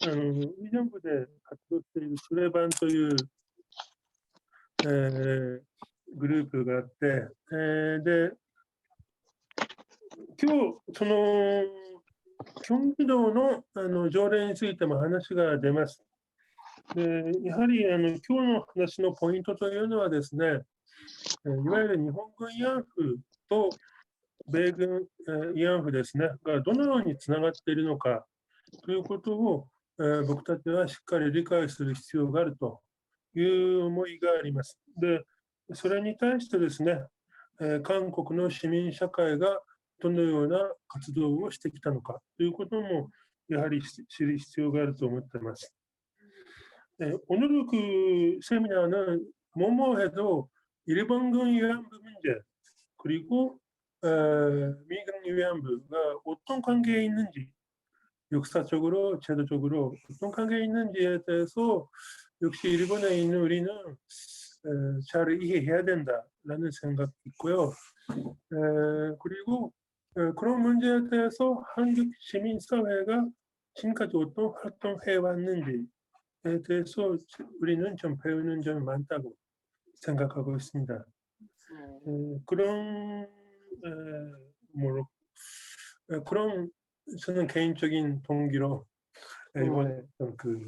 의정부대 活動しているスレバンという、グループがあって、で、今日、その、キョンギ道の条例についても話が出ます。でやはり今日の話のポイントというのはですね、いわゆる日本軍慰安婦と米軍慰安婦ですね、がどのようにつながっているのかということを、僕たちはしっかり理解する必要があるという思いがあります。で、それに対してですね、韓国の市民社会がどのような活動をしてきたのかということも、やはり知る必要があると思っています。오늘 그 세미나는 뭐뭐해도 일본군 위안부 문제 그리고 미군 위안부가 어떤 관계에 있는지 역사적으로 제도적으로 어떤 관계에 있는지에 대해서 역시 일본에 있는 우리는 잘 이해해야 된다라는 생각이 있고요. 그리고 그런 문제에 대해서 한국 시민사회가 지금까지 어떤 활동해 왔는지에 대해서 우리는 좀 배우는 점이 많다고 생각하고 있습니다. 그런 뭐로 그런 저는 개인적인 동기로 이번에 그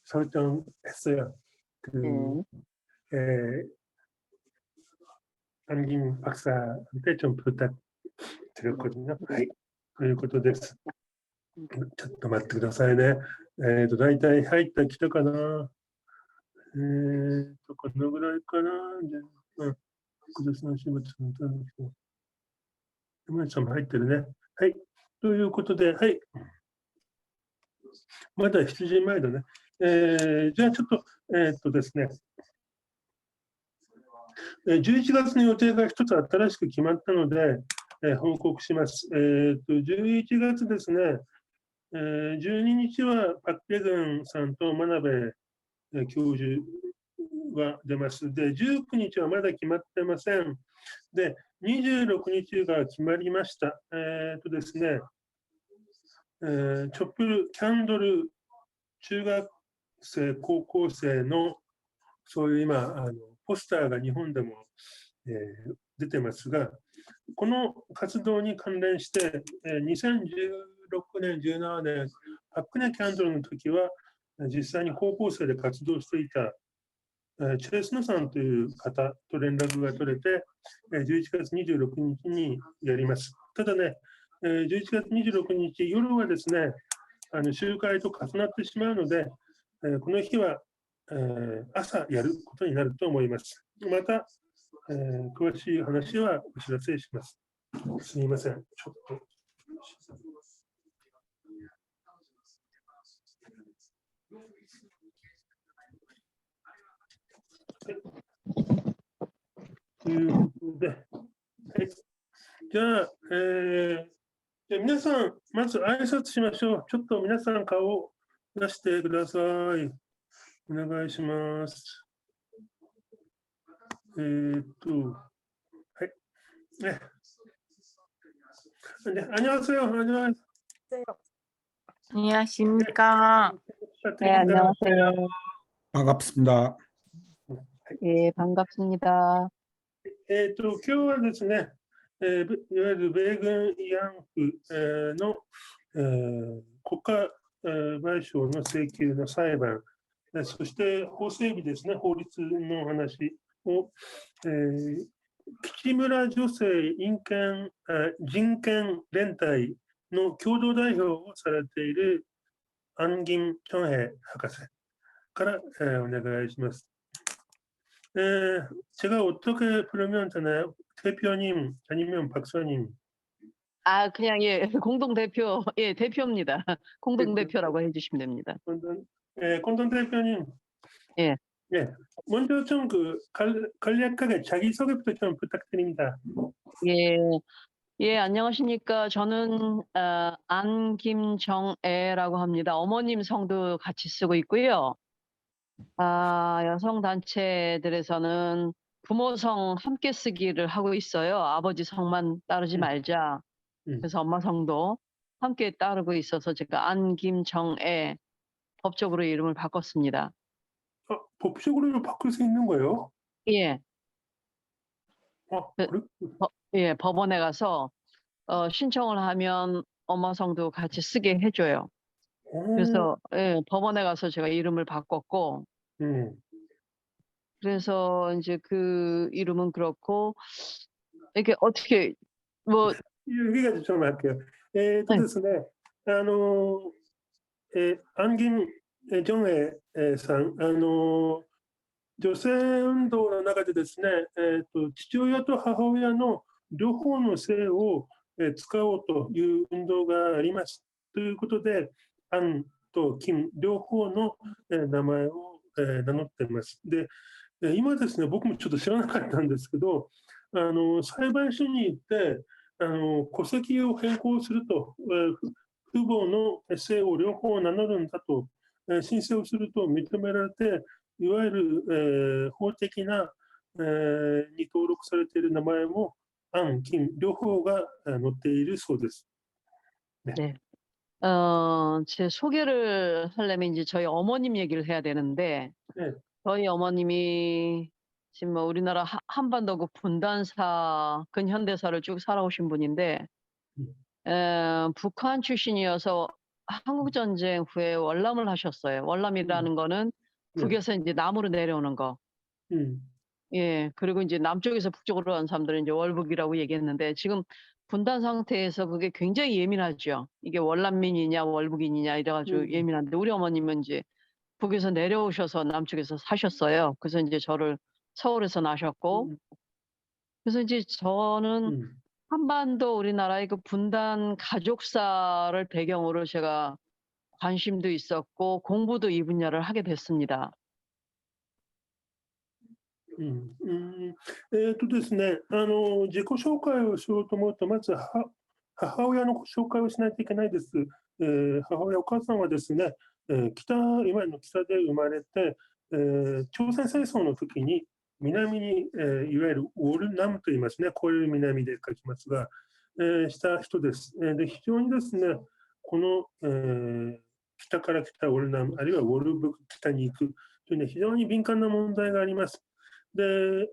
설정했어요. 그 안김 박사한테 좀 부탁드렸거든요. はい、ということです。ちょっと待ってくださいね。大体入ってきたかな。このぐらいかな。複雑な種物のために。山内さんも入ってるね。はい。ということで、はい。まだ7時前だね。じゃあちょっと、ですね、11月の予定が一つ新しく決まったので、報告します。11月ですね、12日はパク・ペグンさんと真鍋教授が出ます。で、19日はまだ決まってません。で、26日が決まりました。ですね、チョップル・キャンドル中学生、高校生のそういう今、ポスターが日本でも、出てますが、この活動に関連して、2016年、17年、パク・クネ・キャンドルの時は、実際に高校生で活動していた、チェスノさんという方と連絡が取れて、11月26日にやります。ただね、11月26日夜はですね、集会と重なってしまうので、この日は、朝やることになると思います。また、詳しい話はお知らせします。すみません、ちょっと。ということで、はい、じゃあ、皆さん、まず挨拶しましょう。ちょっと皆さん顔を出してください。お願いします。はい。ね。안녕하세요. 안녕하십니까. 네, 안녕하세요. 반갑습니다. 예, 반갑습니다. 今日はですね、いわゆる米軍慰安婦の国家賠償の請求の裁判、そして法整備ですね、法律の話を、吉村女性人権連帯の共同代表をされているアンギン・チョンヘ博士から、お願いします。제가 어떻게 부르면 되나요? 대표님 아니면 박사님? 아, 그냥 예, 공동대표, 예, 대표입니다. 공동대표라고 해주시면 됩니다. 공동 대표님. 예. 예. 먼저 좀 간략하게 자기소개부터 좀 부탁드립니다. 예. 예, 안녕하십니까. 저는 안김정애라고 합니다. 어머님 성도 같이 쓰고 있고요. 여성 단체들에서는 부모 성 함께 쓰기를 하고 있어요. 아버지 성만 따르지 말자. 그래서 엄마 성도 함께 따르고 있어서 제가 안김정애 법적으로 이름을 바꿨습니다. 법적으로 바꿀 수 있는 거예요? 예. 그 그래? 예, 법원에 가서 신청을 하면 엄마성도 같이 쓰게 해 줘요. 그래서 예, 법원에 가서 제가 이름을 바꿨고 음. 그래서 인제 그 이름은 그렇고 이게 어떻게 뭐 여기까지 좀 할게요. 네. ですね、アンギン・ジョンエさん、女性運動の中でですね、父親と母親の両方の姓を使おうという運動があります。ということで、アンとキム両方の名前を名乗っています。で、今ですね、僕もちょっと知らなかったんですけど、裁判所に行って、戸籍を変更すると、父母の姓を両方名乗るんだと、申請をすると認められて、いわゆる、法的な、に登録されている名前も、アン、キム、両方が載っているそうです。 네. 제 소개를 하려면 인제 저희 어머님 얘기를 해야 되는데 네. 저희 어머님이 지금 뭐 우리나라 한반도국 분단사 근현대사를 쭉 살아오신 분인데 북한 출신이어서 한국 전쟁 후에 월남을 하셨어요. 월남이라는 거는 네. 북에서 인제 남으로 내려오는 거. 예. 그리고 인제 남쪽에서 북쪽으로 간 사람들은 인제 월북이라고 얘기했는데 지금 분단 상태에서 그게 굉장히 예민하죠. 이게 월남민이냐 월북인이냐 이래 가지고 예민한데 우리 어머님은 인제 북에서 내려오셔서 남쪽에서 사셨어요. 그래서 인제 저를 서울에서 낳으셨고 그래서 인제 저는 한반도 우리나라의 그 분단 가족사를 배경으로 제가 관심도 있었고 공부도 이 분야를 하게 됐습니다. ですね、自己紹介をしようと思うと、まず母親の紹介をしないといけないです。母親、お母さんはですね、今の北で生まれて、朝鮮戦争の時に南に、いわゆるウォルナムと言いますね、こういう南で書きますが、した人です。で、非常にですね、この、北から来たウォルナム、あるいはウォルブク北に行くというのは非常に敏感な問題があります。で、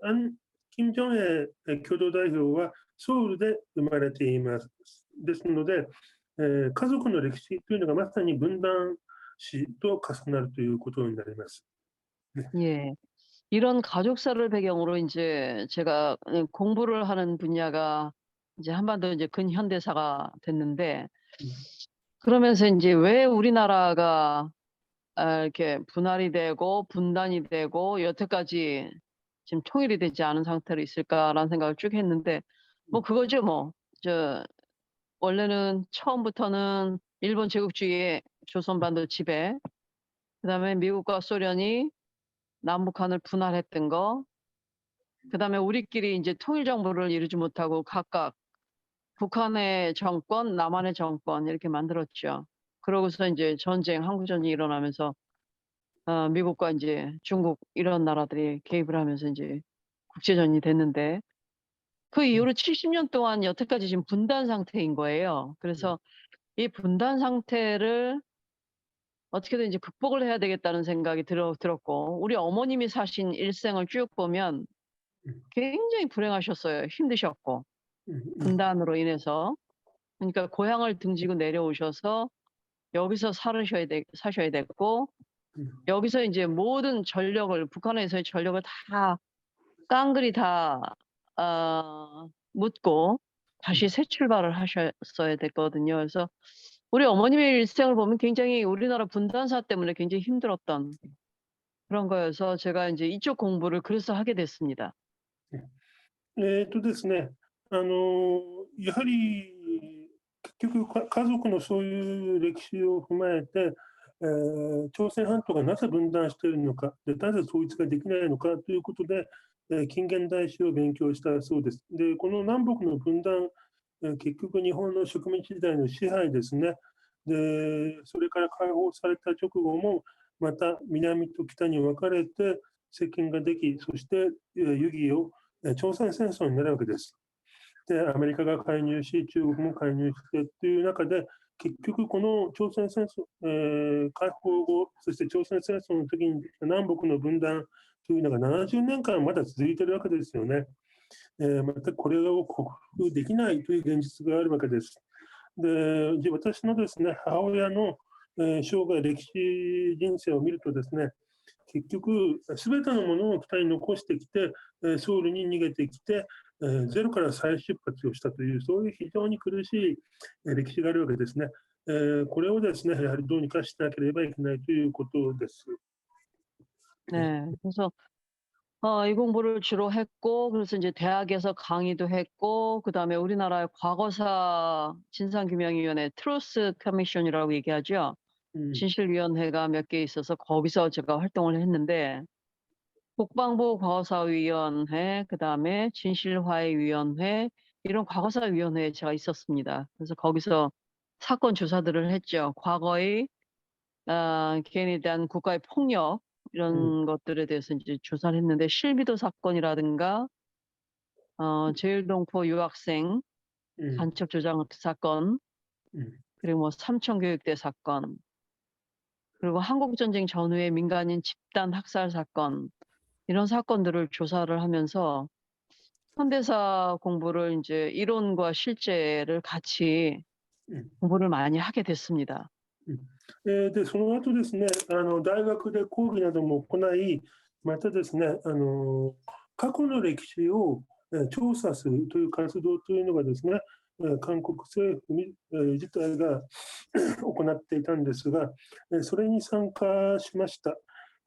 金正恩共同代表はソウルで生まれています。ですので、家族の歴史というのがまさに分断史と重なるということになります。 예. 이런 가족사를 배경으로 인제 제가 공부를 하는 분야가 이제 한반도 이제 근현대사가 됐는데 그러면서 인제 왜 우리나라가 이렇게 분할이 되고 분단이 되고 여태까지 지금 통일이 되지 않은 상태로 있을까라는 생각을 쭉 했는데 뭐 그거죠 뭐. 원래는 처음부터는 일본 제국주의의 조선반도 지배, 그다음에 미국과 소련이 남북한을 분할했던 거, 그다음에 우리끼리 인제 통일 정부를 이루지 못하고 각각 북한의 정권, 남한의 정권 이렇게 만들었죠. 그러고서 인제 전쟁, 한국 전쟁이 일어나면서 미국과 인제 중국 이런 나라들이 개입을 하면서 인제 국제전이 됐는데 그 이후로 70년 동안 여태까지 지금 분단 상태인 거예요. 그래서 이 분단 상태를 어떻게든 이제 극복을 해야 되겠다는 생각이 들었고 우리 어머님이 사신 일생을 쭉 보면 굉장히 불행하셨어요. 힘드셨고 분단으로 인해서. 그러니까 고향을 등지고 내려오셔서 여기서 사셔야 됐고 여기서 인제 모든 전력을 북한에서의 전력을 다 깡그리 다 묻고 다시 새 출발을 하셨어야 됐거든요. 그래서 우리 어머님의 일생을 보면 굉장히 우리나라 분단사 때문에 굉장히 힘들었던 그런 거여서 제가 인제 이쪽 공부를 그래서 하게 됐습니다. ですね、やはり結局家族のそういう歴史を踏まえて、朝鮮半島がなぜ分断しているのか、でなぜ統一ができないのかということで、近現代史を勉強したそうです。で、この南北の分断、結局日本の植民地時代の支配ですね。で、それから解放された直後も、また南と北に分かれて政権ができ、そして湯義を朝鮮戦争になるわけです。で、アメリカが介入し、中国も介入してという中で、結局、この朝鮮戦争、解放後、そして朝鮮戦争の時に南北の分断というのが70年間まだ続いているわけですよね。またこれを克服できないという現実があるわけです。で、私のですね、母親の、生涯、歴史人生を見るとですね、結局、すべてのものを北に残してきて、ソウルに逃げてきて、ゼロから再出発をしたという、そういう非常に苦しい歴史があるわけですね。これをですね、やはりどうにかしなければいけないということです。 네. 그래서 이 공부를 주로 했고, 그래서 이제 대학에서 강의도 했고, 그다음에 우리나라의 과거사 진상규명위원회 트루스 커미션이라고 얘기하죠. 진실위원회가 몇 개 있어서 거기서 제가 활동을 했는데, 국방부 과거사위원회, 그다음에 진실화해위원회, 이런 과거사위원회에 제가 있었습니다. 그래서 거기서 사건 조사들을 했죠. 과거의 개인에 대한 국가의 폭력 이런 것들에 대해서 이제 조사를 했는데, 실비도 사건이라든가 제일동포 유학생 간첩 조작 사건, 그리고 뭐 삼천교육대 사건, 그리고 한국전쟁 전후의 민간인 집단 학살 사건, 이런 사건들을 조사를 하면서 현대사 공부를 이제 이론과 실제를 같이 공부를 많이 하게 됐습니다. で、その後ですね、大学で講義なども行い、またですね、過去の歴史を調査するという活動というのがですね、韓国政府自体が行っていたんですが、それに参加しました。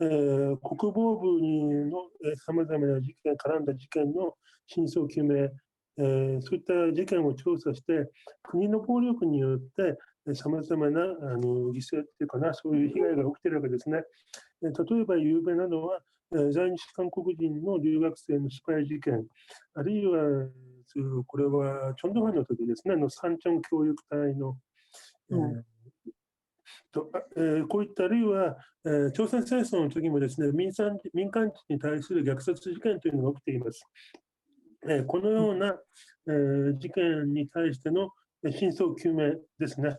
国防部のさまざまな事件、絡んだ事件の真相究明、そういった事件を調査して、国の暴力によってさまざまな犠牲っていうかな、そういう被害が起きているわけですね。例えば有名なのは、在日韓国人の留学生のスパイ事件、あるいは、これはチョンドンファンの時ですね、サンチョン教育隊の、こういったあるいは、朝鮮戦争の時もですね、民間人に対する虐殺事件というのが起きています。このような、事件に対しての真相究明ですね、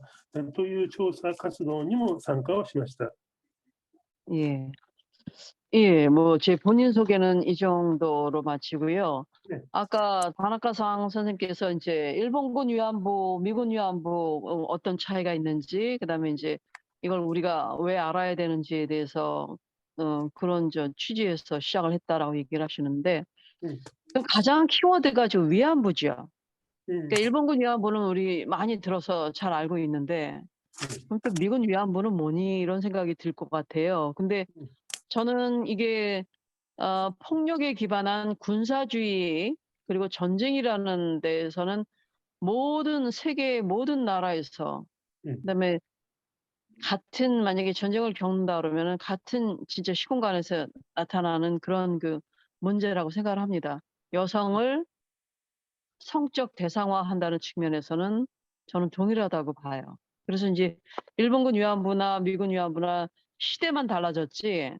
という調査活動にも参加をしました。 예. 예, 뭐 제 본인 소개는 이 정도로 마치고요. 네. 아까 다나카상 선생님께서 이제 일본군 위안부, 미군 위안부 어떤 차이가 있는지, 그다음에 이제 이걸 우리가 왜 알아야 되는지에 대해서 그런 취지에서 시작을 했다라고 얘기를 하시는데, 그럼 가장 키워드가 좀 위안부죠. 그러니까 일본군 위안부는 우리 많이 들어서 잘 알고 있는데, 그럼 또 미군 위안부는 뭐니 이런 생각이 들 것 같아요. 근데 저는 이게 폭력에 기반한 군사주의 그리고 전쟁이라는 데에서는 모든 세계의 모든 나라에서, 그다음에 같은 만약에 전쟁을 겪는다 그러면은 같은 진짜 시공간에서 나타나는 그런 그 문제라고 생각을 합니다. 여성을 성적 대상화한다는 측면에서는 저는 동일하다고 봐요. 그래서 이제 일본군 위안부나 미군 위안부나 시대만 달라졌지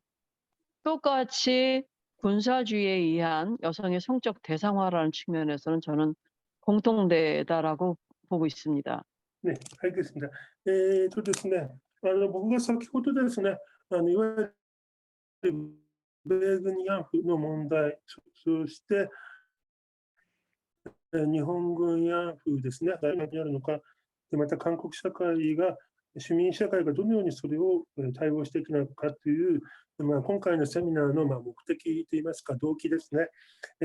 똑같이 군사주의에 의한 여성의 성적 대상화라는 측면에서는 저는 공통되다라고 보고 있습니다. 네, 알겠습니다. ですね、僕が先ほどですね、いわゆる米軍慰安婦の問題、そして、日本軍慰安婦ですね、大学にあるのか、また韓国社会が、市民社会がどのようにそれを対応していくのかという、今回のセミナーの目的といいますか、動機ですね、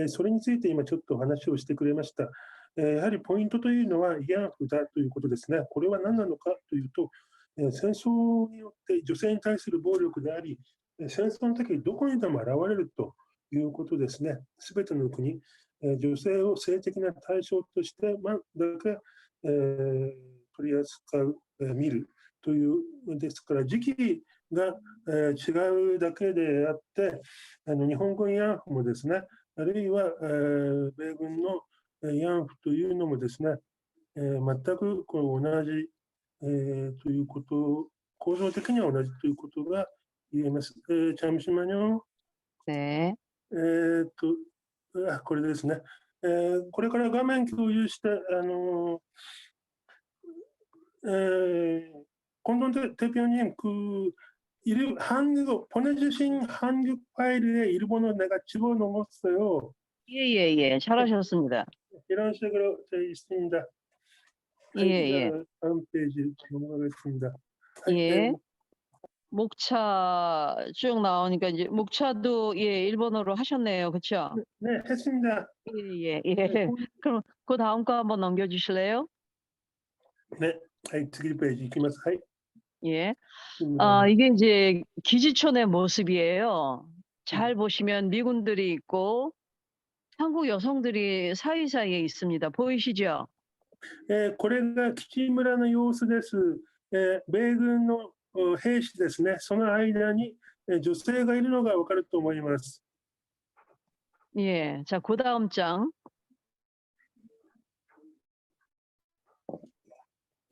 それについて今ちょっとお話をしてくれました。やはりポイントというのは慰安婦だということですね。これは何なのかというと、戦争によって女性に対する暴力であり、戦争の時にどこにでも現れるということですね。すべての国、女性を性的な対象としてだけ、取り扱う、見るというですから、時期が、違うだけであって、日本軍慰安婦もですね、あるいは、米軍の慰安婦というのもですね、全く同じ、ということ、構造的には同じということが言えます。잠시만요。네. これですね。これから画面共有して、 건동 대표님, 한국, 보내주신 한국 파일에 일본어 내가 집어넣었어요. 예, 잘하셨습니다. 이런 식으로 되어 있습니다. 예. 다음 페이지 넘어가겠습니다. 예. 목차 쭉 나오니까 이제 목차도 일본어로 하셨네요. 그쵸? 네, 했습니다. 예. 네, 그럼 그 다음 거 한번 넘겨주실래요? 네, 次ページいきます。はい。 예. 이게 이제 기지촌의 모습이에요. 잘 보시면 미군들이 있고 한국 여성들이 사이사이에 있습니다. 보이시죠? これが基地村の様子です。米軍の兵士ですね。その間に女性がいるのがわかると思います。 예. 자, 그 다음 장.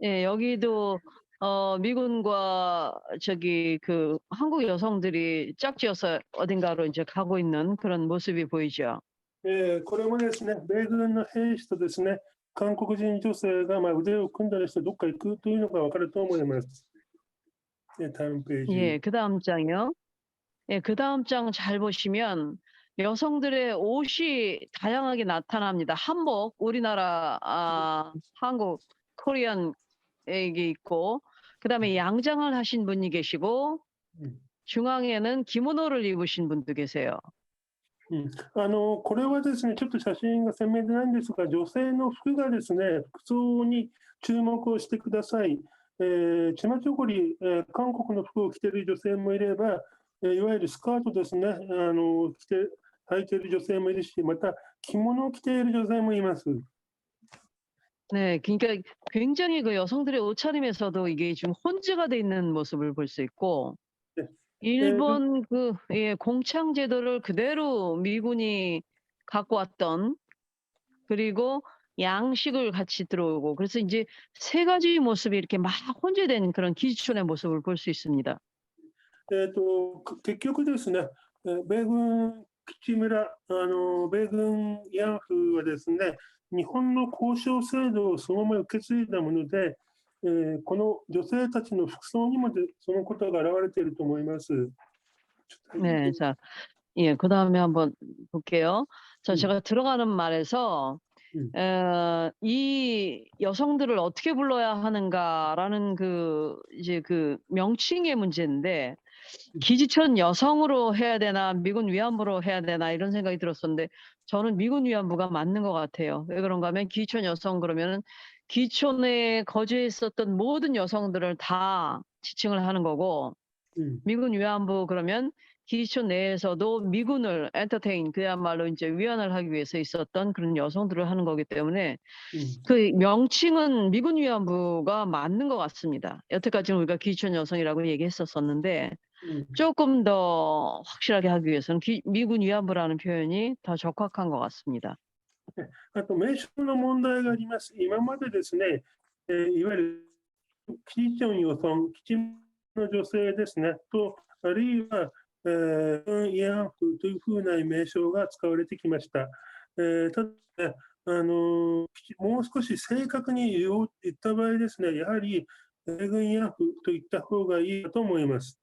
예, 여기도 미군과 그 한국 여성들이 짝지어서 어딘가로 이제 가고 있는 그런 모습이 보이죠. これもですね、米軍の兵士とですね、韓国人女性が腕を組んだりしてどっか行くというのがわかると思います。다음 페이지. 예, 그 다음 장이요. 예, 그 다음 장 잘 보시면 여성들의 옷이 다양하게 나타납니다. 한복, 우리나라, 한국, 코리안 이게 있고, 그 다음에 양장을 하신 분이 계시고, 중앙에는 기모노를 입으신 분도 계세요. これはですね、ちょっと写真が鮮明でないんですが、女性の服がですね、服装に注目をしてください。チマチョゴリ、韓国の服を着ている女性もいれば、いわゆるスカートですね、履いている女性もいるし、また着物を着ている女性もいます。 네, 그러니까 굉장히 그 여성들의 옷차림에서도 이게 좀 혼재가 돼 있는 모습을 볼 수 있고, 네. 일본 공창 제도를 그대로 미군이 갖고 왔던, 그리고 양식을 같이 들어오고, 그래서 이제 세 가지 모습이 이렇게 막 혼재된 그런 기지촌의 모습을 볼 수 있습니다. 結局ですね、米軍基地村、米軍慰安婦はですね、日本の交渉制度をそのまま受け継いだもので、この女性たちの服装にもそのことが表れていると思います。 네, 자, 예, 그 다음에 한번 볼게요. 자, 제가 들어가는 말에서, 이 여성들을 어떻게 불러야 하는가라는 이제 그 명칭의 문제인데, 기지촌 여성으로 해야 되나, 미군 위안부로 해야 되나, 이런 생각이 들었었는데, 저는 미군 위안부가 맞는 것 같아요. 왜 그런가 하면 기지촌 여성 그러면은 기지촌에 거주했었던 모든 여성들을 다 지칭을 하는 거고, 미군 위안부 그러면 기지촌 내에서도 미군을 엔터테인, 그야말로 이제 위안을 하기 위해서 있었던 그런 여성들을 하는 거기 때문에 그 명칭은 미군 위안부가 맞는 것 같습니다. 여태까지는 우리가 기지촌 여성이라고 얘기했었었는데 조금 더 확실하게 하기 위해서는 미군 위안부라는 표현이 더 적확한 것 같습니다. あと名称の問題があります。今までですね、いわゆる基地の予算、基地の女性ですね、と、あるいは、慰安婦というふうな名称が使われてきました。ただね、もう少し正確に言った場合ですね、やはり米軍慰安婦と言った方がいいと思います。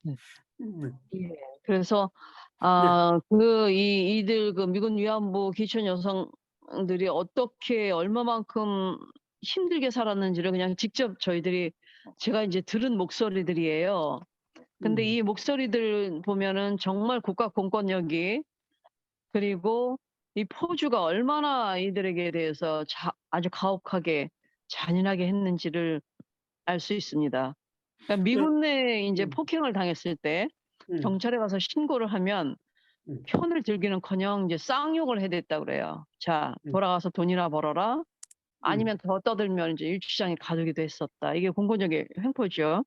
예. 그래서 이들 그 미군 위안부 기촌 여성들이 어떻게 얼마만큼 힘들게 살았는지를 그냥 직접 제가 이제 들은 목소리들이에요. 근데 이 목소리들 보면은 정말 국가 공권력이, 그리고 이 포주가 얼마나 이들에게 대해서 아주 가혹하게 잔인하게 했는지를 알 수 있습니다. 그러니까 미군 내에 이제 폭행을 당했을 때 경찰에 가서 신고를 하면 편을 들기는커녕 이제 쌍욕을 해댔다 그래요. 자, 돌아가서 돈이나 벌어라. 아니면 더 떠들면 이제 일주장에 가두기도 했었다. 이게 공권력의 횡포죠.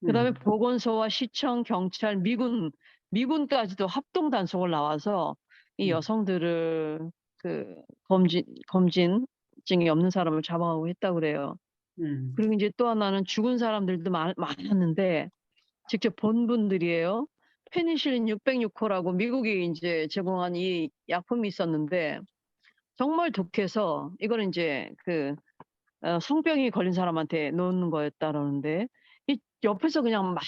그다음에 보건소와 시청, 경찰, 미군까지도 합동 단속을 나와서 이 여성들을 그 검진증이 없는 사람을 잡아가고 했다 그래요. 그리고 이제 또 하나는 죽은 사람들도 많았는데 직접 본 분들이에요. 페니실린 606호라고 미국이 이제 제공한 이 약품이 있었는데 정말 독해서 이거는 이제 성병이 걸린 사람한테 놓는 거였다라는데 이 옆에서 그냥 막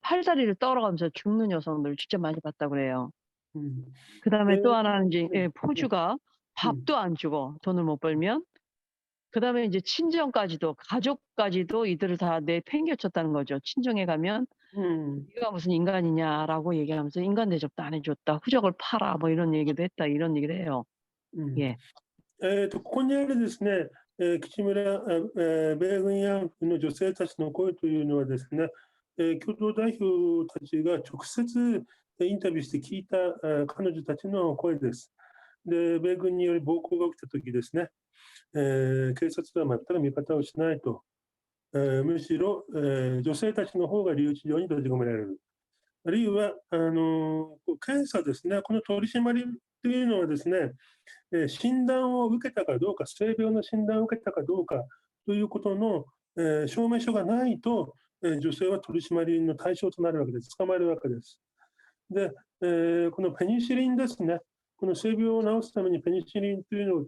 팔다리를 떨어가면서 죽는 여성들을 진짜 많이 봤다고 그래요. 음. 그다음에 네. 또 하나는 이제 네. 포주가 밥도 안 주고 돈을 못 벌면 그다음에 이제 친정까지도 가족까지도 이들을 다 내팽개쳤다는 거죠. 친정에 가면 음. "네가 무슨 인간이냐."라고 얘기하면서 "인간 대접도 안 해 줬다. 후적을 팔아." 뭐 이런 얘기도 했다. 이런 얘기를 해요. 음. 예. ここにあるですね、木村米軍慰安婦の女性たちの声というのはですね、共同代表たちが直接インタビューして聞いた彼女たちの声です。で、米軍により暴行が起きたときですね、警察は全く味方をしないと、むしろ、女性たちの方が留置場に閉じ込められる。あるいは検査ですね、この取り締まりというのはですね、診断を受けたかどうか、性病の診断を受けたかどうかということの、証明書がないと、女性は取り締まりの対象となるわけです。捕まえるわけです。で、このペニシリンですね、この性病を治すためにペニシリンというのを、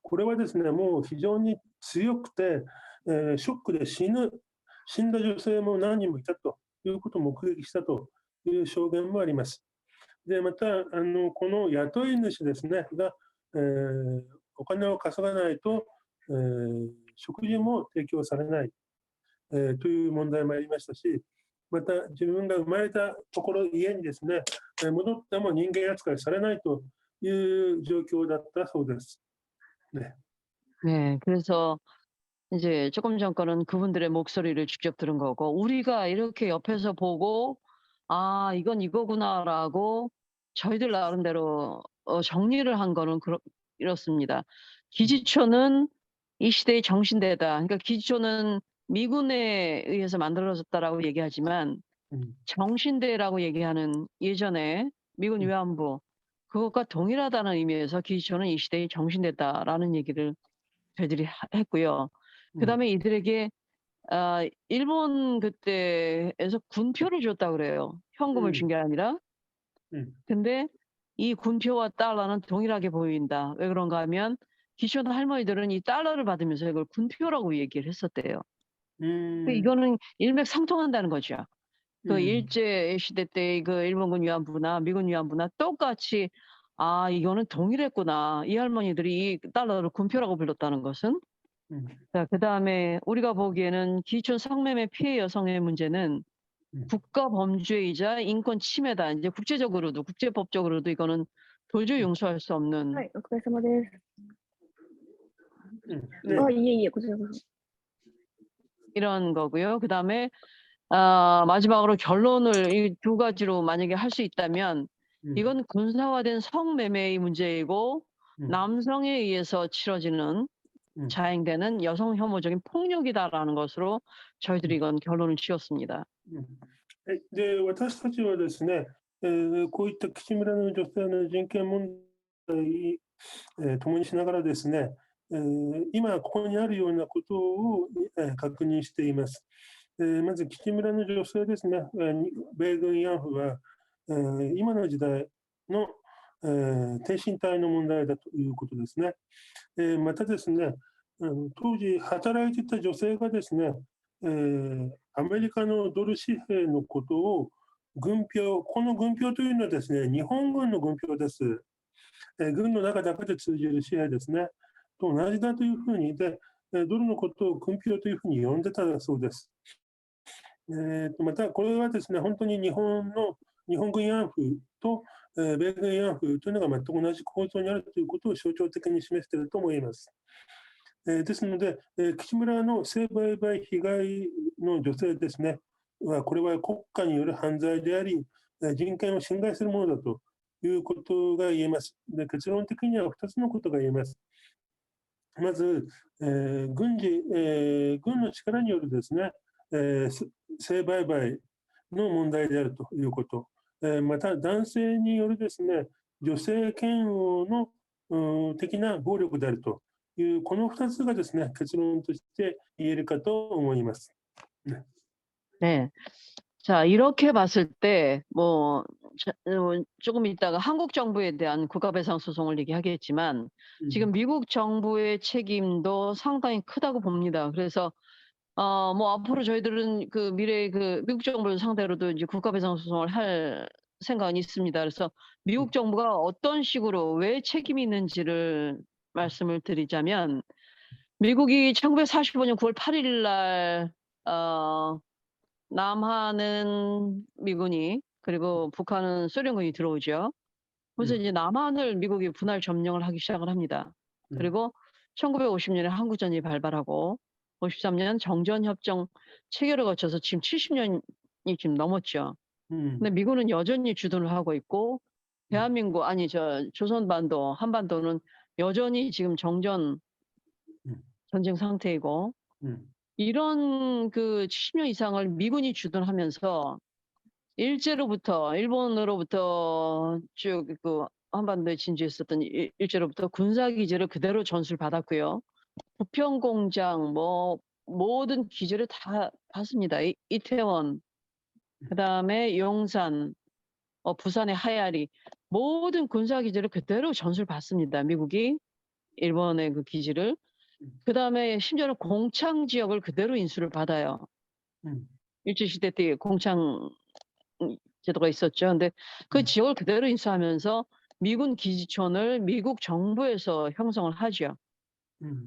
これはですね、もう非常に強くて、ショックで死んだ女性も何人もいたということを目撃したという証言もあります。で、また、この雇い主ですね、が、お金を稼がないと、食事も提供されない、という問題もありましたし、また自分が生まれたところ、家にですね、戻っても人間扱いされないという状況だったそうです。ね。 네. 그래서 이제 조금 전 거는 그분들의 목소리를 직접 들은 거고 우리가 이렇게 옆에서 보고 '아 이건 이거구나.'라고 저희들 나름대로 정리를 한 거는 이렇습니다. 기지초는 이 시대의 정신대다. 그러니까 기지초는 미군에 의해서 만들어졌다라고 얘기하지만 정신대라고 얘기하는 예전에 미군 위안부 그것과 동일하다는 의미에서 기지초는 이 시대의 정신대다라는 얘기를 저희들이 했고요. 그다음에 이들에게 일본 그때에서 군표를 줬다 그래요. 현금을 준 게 아니라. 근데 이 군표와 달러는 동일하게 보인다. 왜 그런가 하면 기존 할머니들은 이 달러를 받으면서 이걸 군표라고 얘기를 했었대요. 그 이거는 일맥상통한다는 거죠. 그 일제 시대 때 그 일본군 위안부나 미군 위안부나 똑같이 '아 이거는 동일했구나.' 이 할머니들이 이 달러를 군표라고 불렀다는 것은. 자 그다음에 우리가 보기에는 기촌 성매매 피해 여성의 문제는 국가 범죄이자 인권 침해다. 이제 국제적으로도 국제법적으로도 이거는 도저히 용서할 수 없는 はい、お疲れ様です。 네. あ、いえいえ、こちらこそ。 이런 거고요. 그다음에 마지막으로 결론을 이 두 가지로 만약에 할 수 있다면 이건 군사화된 성매매의 문제이고 남성에 의해서 치러지는 자행되는 여성 혐오적인 폭력이다라는 것으로 저희들이 이건 결론을 지었습니다. で、私たちはですね、こういった木村の女性の人権問題、共にしながらですね、今ここにあるようなことを、確認しています。まず木村の女性ですね、米軍慰安婦は、今の時代の、低身体の問題だということですね。またですね、当時働いていた女性がですね、アメリカのドル紙幣のことを軍票、この軍票というのはですね、日本軍の軍票です。軍の中だけで通じる紙幣ですね。と同じだというふうにで、ドルのことを軍票というふうに呼んでたそうです。また、これはですね、本当に日本軍慰安婦と、米軍慰安婦というのが全く同じ構造にあるということを象徴的に示していると思います。ですので、木村の性売買被害の女性ですね、これは国家による犯罪であり、人権を侵害するものだということが言えます。で、結論的には2つのことが言えます。まず、軍の力によるですね、性売買の問題であるということ、また男性によるですね、女性嫌悪の的な暴力であるというこの2つがですね、結論として言えるかと思います。 네. 자 이렇게 봤을 때 뭐 조금 있다가 한국 정부에 대한 국가배상 소송을 얘기하겠지만 지금 미국 정부의 책임도 상당히 크다고 봅니다. 그래서 뭐 앞으로 저희들은 그 미래의 그 미국 정부를 상대로도 이제 국가배상 소송을 할 생각은 있습니다. 그래서 미국 정부가 어떤 식으로 왜 책임이 있는지를 말씀을 드리자면 미국이 1945년 9월 8일 날 남한은 미군이 그리고 북한은 소련군이 들어오죠. 그래서 이제 남한을 미국이 분할 점령을 하기 시작을 합니다. 그리고 1950년에 한국전이 발발하고 53년 정전협정 체결을 거쳐서 지금 70년이 지금 넘었죠. 근데 미군은 여전히 주둔을 하고 있고 대한민국 아니 조선반도 한반도는 여전히 지금 전쟁 상태이고 이런 그 70년 이상을 미군이 주둔하면서 일본으로부터 쭉 그 한반도에 진주했었던 일제로부터 군사 기지를 그대로 전수를 받았고요. 부평 공장 뭐 모든 기지를 다 받습니다. 이태원, 그다음에 용산, 부산의 하야리 모든 군사 기지를 그대로 전수를 받습니다. 미국이 일본의 그 기지를. 그다음에 심지어는 공창 지역을 그대로 인수를 받아요. 일제시대 때 공창 제도가 있었죠. 근데 그 지역을 그대로 인수하면서 미군 기지촌을 미국 정부에서 형성을 하죠.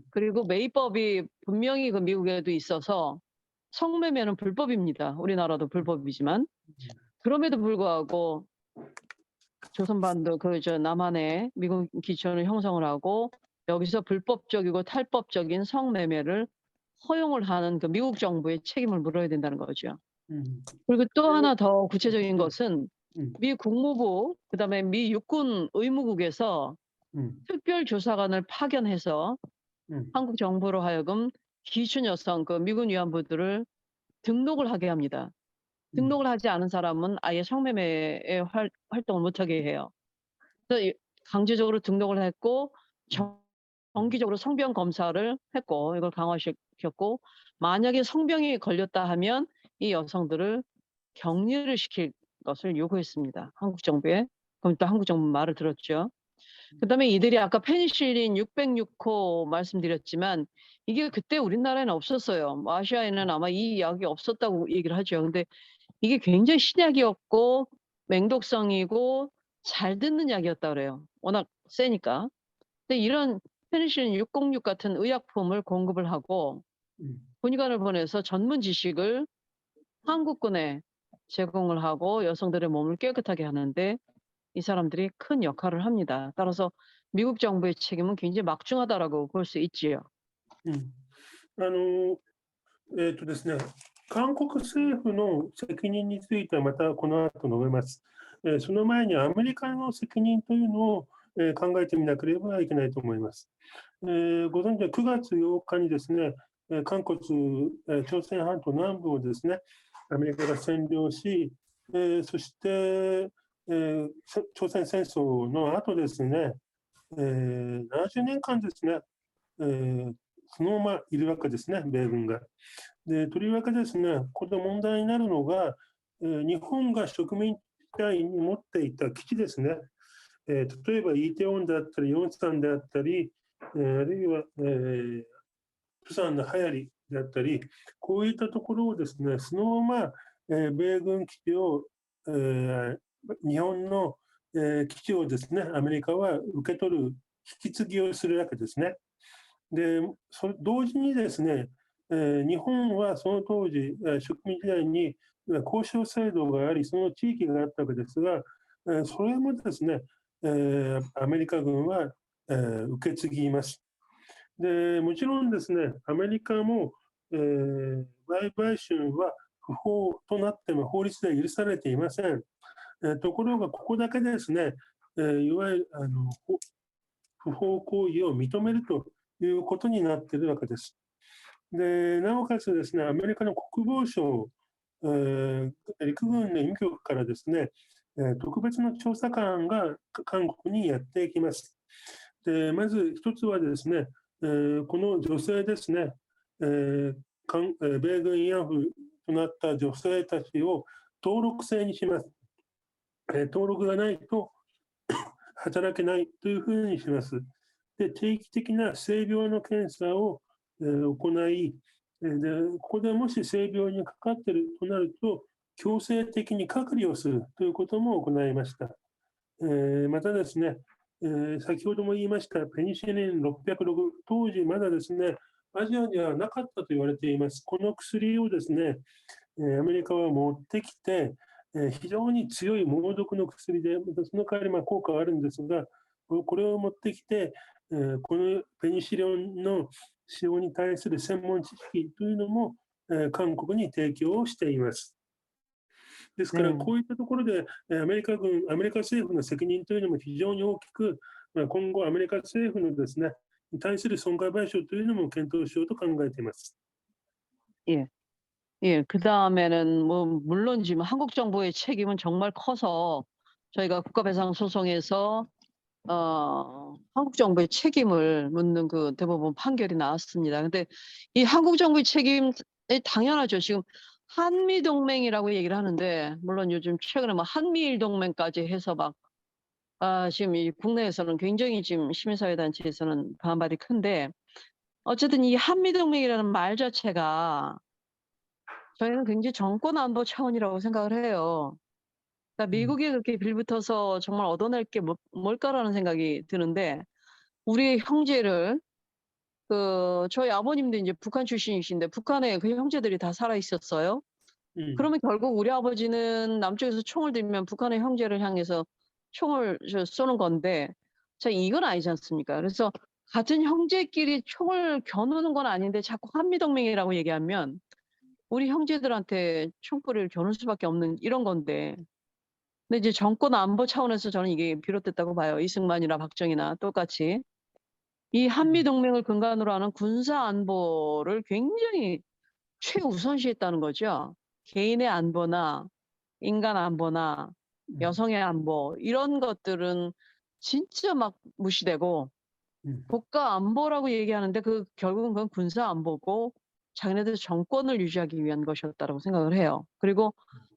그리고 매입법이 분명히 그 미국에도 있어서 성매매는 불법입니다. 우리나라도 불법이지만 그럼에도 불구하고 조선반도 남한에 미군 기지촌을 형성을 하고 여기서 불법적이고 탈법적인 성매매를 허용을 하는 그 미국 정부의 책임을 물어야 된다는 거죠. 그리고 또 하나 더 구체적인 것은 미 국무부 그다음에 미 육군 의무국에서 특별조사관을 파견해서 한국 정부로 하여금 기춘 여성 그 미군 위안부들을 등록을 하게 합니다. 등록을 하지 않은 사람은 아예 성매매의 활동을 못하게 해요. 그래서 강제적으로 등록을 했고 정기적으로 성병 검사를 했고 이걸 강화시켰고 만약에 성병이 걸렸다 하면 이 여성들을 격리를 시킬 것을 요구했습니다. 한국 정부에. 그럼 또 한국 정부 말을 들었죠. 그다음에 이들이 아까 페니실린 606호 말씀드렸지만 이게 그때 우리나라에는 없었어요. 아시아에는 아마 이 약이 없었다고 얘기를 하죠. 근데 이게 굉장히 신약이었고 맹독성이고 잘 듣는 약이었다 그래요. 워낙 세니까. 근데 이런 페니실린 606 같은 의약품을 공급을 하고 군의관을 보내서 전문 지식을 한국군에 제공을 하고 여성들의 몸을 깨끗하게 하는데 이 사람들이 큰 역할을 합니다. 따라서 미국 정부의 책임은 굉장히 막중하다라고 볼 수 있지요. ですね、韓国政府の責任についてはまたこの後述べます。その前にアメリカの責任というのを考えてみなければいけないと思います。ご存知は9月8日にですね、韓国、朝鮮半島南部をですね、アメリカが占領し、そして、朝鮮戦争の後ですね、70年間ですね、そのままいるわけですね、米軍が。でとりわけですね、これで問題になるのが、日本が植民地帯に持っていた基地ですね、例えばイテウォンであったり、ヨンサンであったり、あるいは、プサンのハヤリであったり、こういったところをですね、そのまま、米軍基地を、日本の、基地をですね、アメリカは受け取る、引き継ぎをするわけですね。で同時にですね、日本はその当時、植民時代に交渉制度があり、その地域があったわけですが、それもですね、アメリカ軍は、受け継ぎます。でもちろんですね、アメリカも、売買春は不法となっても法律では許されていません。ところが、ここだけですね、いわゆる不法行為を認めるということになっているわけです。でなおかつですね、アメリカの国防省、陸軍の医務局からですね、特別な調査官が韓国にやってきます。でまず一つはですね、この女性ですね、米軍慰安婦となった女性たちを登録制にします。登録がないと働けないというふうにします。で、定期的な性病の検査を、行い、で、ここでもし性病にかかっているとなると、強制的に隔離をするということも行いました。またですね、先ほども言いましたペニシリン606、当時まだですね、アジアにはなかったと言われています。この薬をですね、アメリカは持ってきて、非常に強い猛毒の薬で、その代わり効果はあるんですが、これを持ってきて、このペニシリンの使用に対する専門知識というのも、韓国に提供をしています。ですから、こういったところで、アメリカ政府の責任というのも非常に大きく、今後、アメリカ政府のですね、に対する損害賠償というのも検討しようと考えています。 예. 예. 그다음에는 뭐 물론 지금 한국 정부의 책임은 정말 커서 저희가 국가배상 소송에서 한국 정부의 책임을 묻는 그 대법원 판결이 나왔습니다. 근데 이 한국 정부의 책임이 당연하죠. 지금 한미 동맹이라고 얘기를 하는데 물론 요즘 최근에 뭐 한미일 동맹까지 해서 막 지금 이 국내에서는 굉장히 지금 시민사회 단체에서는 반발이 큰데 어쨌든 이 한미 동맹이라는 말 자체가 저희는 굉장히 정권 안보 차원이라고 생각을 해요. 그러니까 미국이 그렇게 빌붙어서 정말 얻어낼 게 뭘까라는 생각이 드는데 우리 형제를 저희 아버님도 이제 북한 출신이신데 북한에 그 형제들이 다 살아 있었어요. 그러면 결국 우리 아버지는 남쪽에서 총을 들면 북한의 형제를 향해서 총을 쏘는 건데 자 이건 아니지 않습니까? 그래서 같은 형제끼리 총을 겨누는 건 아닌데 자꾸 한미동맹이라고 얘기하면 우리 형제들한테 총구리를 겨눌 수밖에 없는 이런 건데 근데 이제 정권 안보 차원에서 저는 이게 비롯됐다고 봐요. 이승만이나 박정희나 똑같이. 이 한미동맹을 근간으로 하는 군사 안보를 굉장히 최우선시했다는 거죠. 개인의 안보나 인간 안보나 여성의 안보 이런 것들은 진짜 막 무시되고 국가 안보라고 얘기하는데 결국은 그건 군사 안보고 자기네들 정권을 유지하기 위한 것이었다고 생각을 해요. 그리고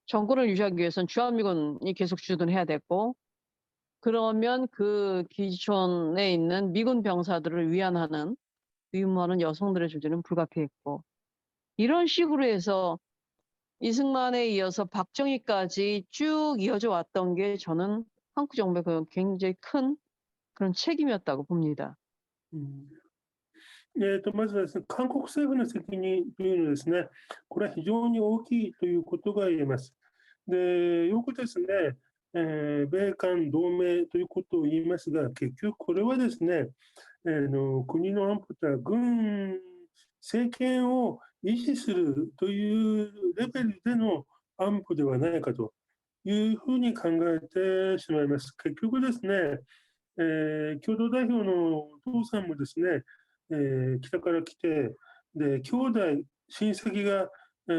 정권을 유지하기 위해서는 주한미군이 계속 주둔해야 됐고 그러면 그 기존에 있는 미군 병사들을 위안하는 위무하는 여성들의 존재는 불가피했고 이런 식으로 해서 이승만에 이어서 박정희까지 쭉 이어져 왔던 게 저는 한국 정부의 굉장히 큰 그런 책임이었다고 봅니다. まずですね、韓国政府の責任というのはですね、これは非常に大きいということが言えます。で、よくですね、米韓同盟ということを言いますが、結局これはですね、国の安保とは政権を維持するというレベルでの安保ではないかというふうに考えてしまいます。結局ですね、共同代表のお父さんもですね、北から来て、で、兄弟、親戚が、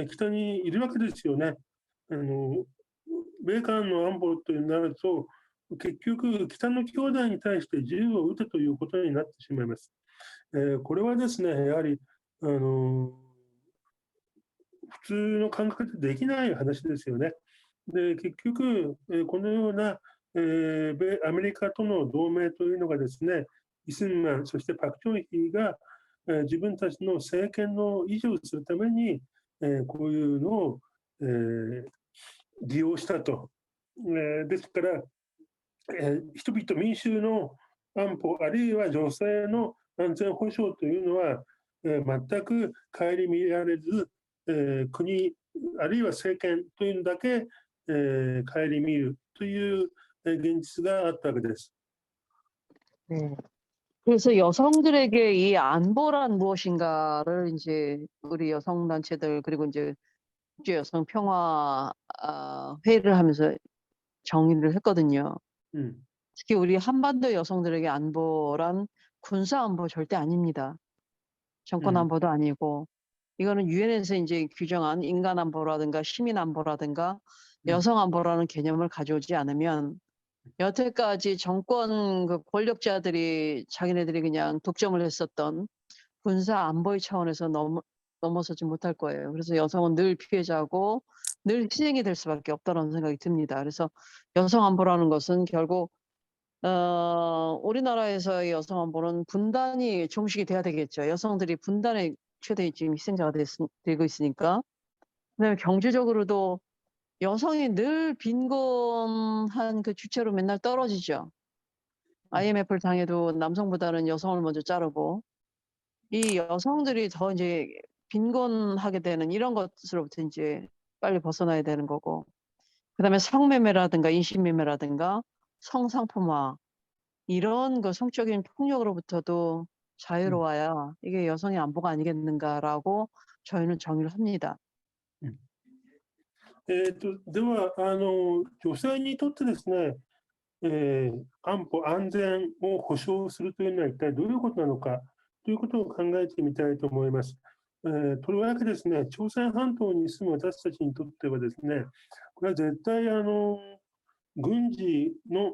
北にいるわけですよね。米韓の安保となると、結局、北の兄弟に対して銃を撃てということになってしまいます。これはですね、やはり、普通の感覚でできない話ですよね。で、結局、このような、アメリカとの同盟というのがですね、イスンマン、そしてパク・チョンヒが、自分たちの政権の維持をするために、こういうのを、利用したと。ですから、人々、民衆の安保、あるいは女性の安全保障というのは、全く顧みられず、国、あるいは政権というのだけ、顧みるという現実があったわけです。 네. 그래서 여성들에게 이 안보란 무엇인가를 이제 우리 여성 단체들 그리고 이제 국제 여성 평화 회의를 하면서 정의를 했거든요. 특히 우리 한반도 여성들에게 안보란 군사 안보 절대 아닙니다. 정권 안보도 아니고 이거는 유엔에서 이제 규정한 인간 안보라든가 시민 안보라든가 여성 안보라는 개념을 가져오지 않으면 여태까지 정권 권력자들이 자기네들이 그냥 독점을 했었던 군사 안보의 차원에서 넘어서지 못할 거예요. 그래서 여성은 늘 피해자고 늘 희생이 될 수밖에 없다는 생각이 듭니다. 그래서 여성 안보라는 것은 결국 우리나라에서의 여성 안보는 분단이 종식이 돼야 되겠죠. 여성들이 분단의 최대 지금 희생자가 되고 있으니까. 그다음에 경제적으로도 여성이 늘 빈곤한 그 주체로 맨날 떨어지죠. IMF를 당해도 남성보다는 여성을 먼저 자르고 이 여성들이 더 이제 빈곤하게 되는 이런 것으로부터 이제 빨리 벗어나야 되는 거고, 그다음에 성매매라든가 인신매매라든가 성상품화 이런 그 성적인 폭력으로부터도 자유로워야 이게 여성의 안보가 아니겠는가라고 저희는 정의를 합니다. では、女性にとってですね、安保、安全を保障するというのは一体どういうことなのかということを考えてみたいと思います。とりわけですね、朝鮮半島に住む私たちにとってはですね、これは絶対軍事の、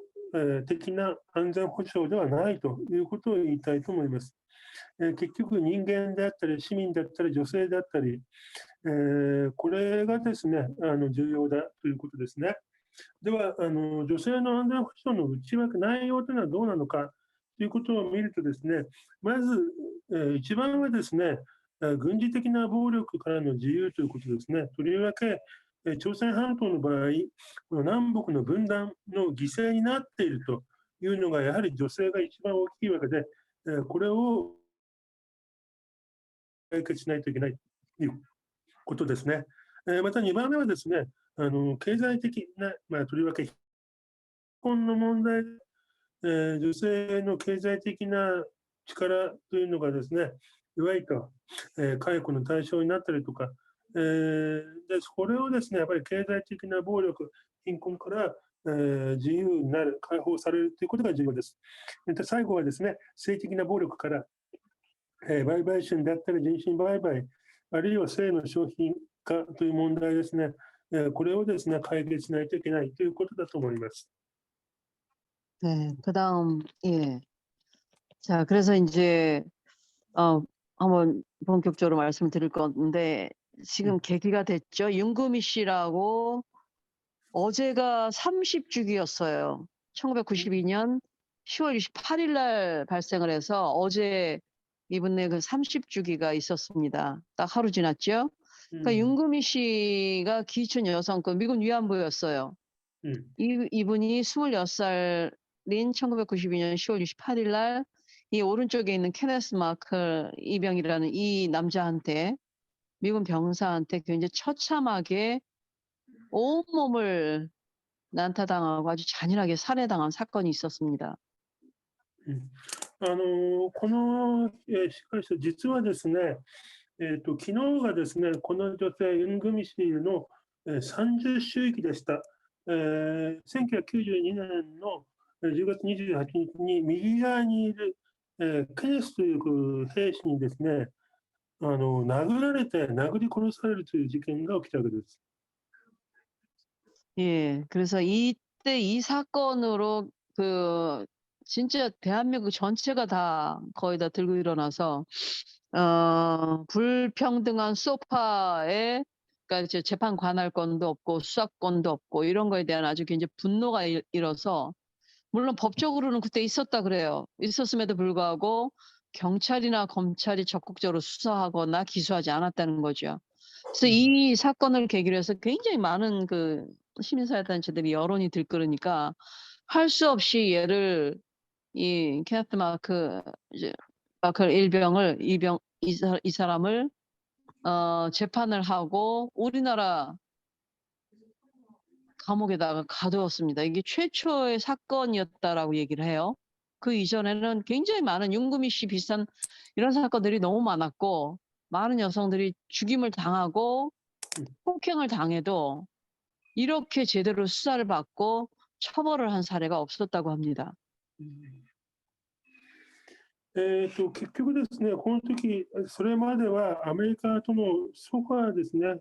的な安全保障ではないということを言いたいと思います。結局人間であったり市民であったり女性であったり、これがですね重要だということですね。では女性の安全保障の内訳内容というのはどうなのかということを見るとですね、まず、一番はですね、軍事的な暴力からの自由ということですね。とりわけ朝鮮半島の場合、この南北の分断の犠牲になっているというのがやはり女性が一番大きいわけで、これを解決しないといけないということですね。また2番目はですね、経済的な、とりわけ貧困の問題で、女性の経済的な力というのがですね、弱いと、解雇の対象になったりとか、でこれをですね、やっぱり経済的な暴力、貧困から、自由になる、解放されるということが重要です。で最後はですね、性的な暴力から、売買春であったり人身売買、あるいは性の商品化という問題ですね、これをですね、解決しないといけないということだと思います。 네, 그다음 예. 자, 그래서 이제 한번 본격적으로 말씀을 드릴 건데 지금 계기가 됐죠. 윤금희 씨라고 어제가 30주기였어요. 1992년 10월 28일 날 발생을 해서 어제 이분의 그 30주기가 있었습니다. 딱 하루 지났죠. 그러니까 윤금희 씨가 기춘 여성, 그 미군 위안부였어요. 이분이 26살인 1992년 10월 28일 날 이 오른쪽에 있는 케네스 마클 이병이라는 이 남자한테, 미군 병사한테 굉장히 처참하게 온몸을 난타당하고 아주 잔인하게 살해당한 사건이 있었습니다. この、しかし実はですね、昨日がですね、この女性、ユングミ氏の、30周期でした。1992年の10月28日に右側にいる、ケネスという兵士にですね、殴られて殴り殺されるという事件が起きたわけです。 예, 그래서 이때 이 사건으로 그 진짜 대한민국 전체가 다 거의 다 들고 일어나서 불평등한 소파에, 그러니까 이제 재판 관할권도 없고 수사권도 없고 이런 거에 대한 아주 굉장히 분노가 일어서, 물론 법적으로는 그때 있었다 그래요. 있었음에도 불구하고 경찰이나 검찰이 적극적으로 수사하거나 기소하지 않았다는 거죠. 그래서 이 사건을 계기로 해서 굉장히 많은 그 시민사회단체들이 여론이 들끓으니까 할 수 없이 얘를, 이 케네스 마클 일병을 이 사람을 재판을 하고 우리나라 감옥에다가 가두었습니다. 이게 최초의 사건이었다라고 얘기를 해요. 그 이전에는 굉장히 많은 윤금희 씨 비슷한 이런 사건들이 너무 많았고, 많은 여성들이 죽임을 당하고 폭행을 당해도 이렇게 제대로 수사를 받고 처벌을 한 사례가 없었다고 합니다. 結局ですね、この時それまではアメリカとのソファーですね、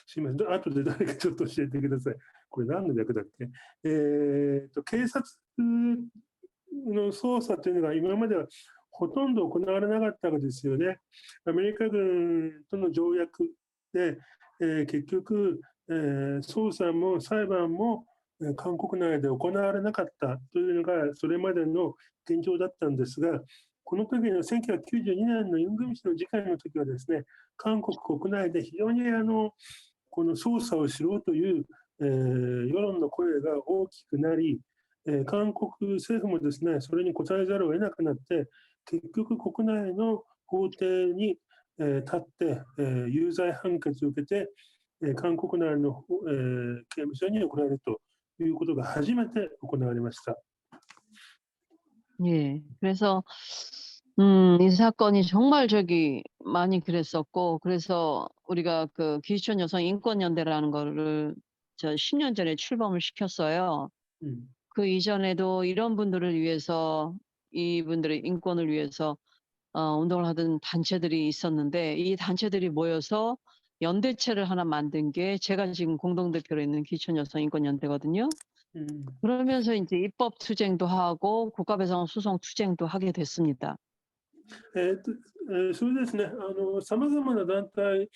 すみません、後で誰かちょっと教えてください。これ何の略だっけ？警察の捜査というのが今まではほとんど行われなかったわけですよね。アメリカ軍との条約で、結局、捜査も裁判も韓国内で行われなかったというのがそれまでの現状だったんですが、この時の1992年のユン・グミ氏の事件の時はですね、韓国国内で非常にこの捜査をしろという、世論の声が大きくなり、韓国政府もですね、それに応えざるを得なくなって、結局国内の法廷に、立って、有罪判決を受けて、韓国内の、刑務所に送られるということが初めて行われました。 예. 그래서 이 사건이 정말 많이 그랬었고, 그래서 우리가 그 기시촌 여성 인권 연대라는 거를 10년 전에 출범을 시켰어요. 음. 그 이전에도 이런 분들을 위해서, 이분들의 인권을 위해서 운동을 하던 단체들이 있었는데, 이 단체들이 모여서 연대체를 하나 만든 게 제가 지금 공동대표로 있는 기시촌 여성 인권 연대거든요. 그러면서 이제 입법 투쟁도 하고 국가배상 소송 투쟁도 하게 됐습니다. そうですね、さまざまな団体、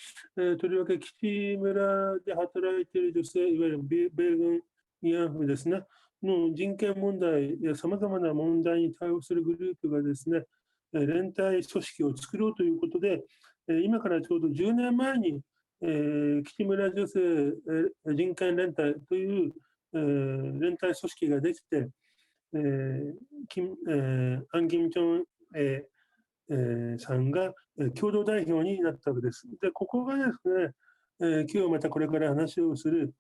とりわけ基地村で働いている女性、いわゆる米軍慰安婦ですね、の人権問題やさまざまな問題に対応するグループがですね、連帯組織を作ろうということで、今からちょうど10年前に、基地村女性人権連帯という、連帯組織ができて、アン・キムチョン、さんが共同代表になったわけです。で、ここがですね、今日またこれから話をする、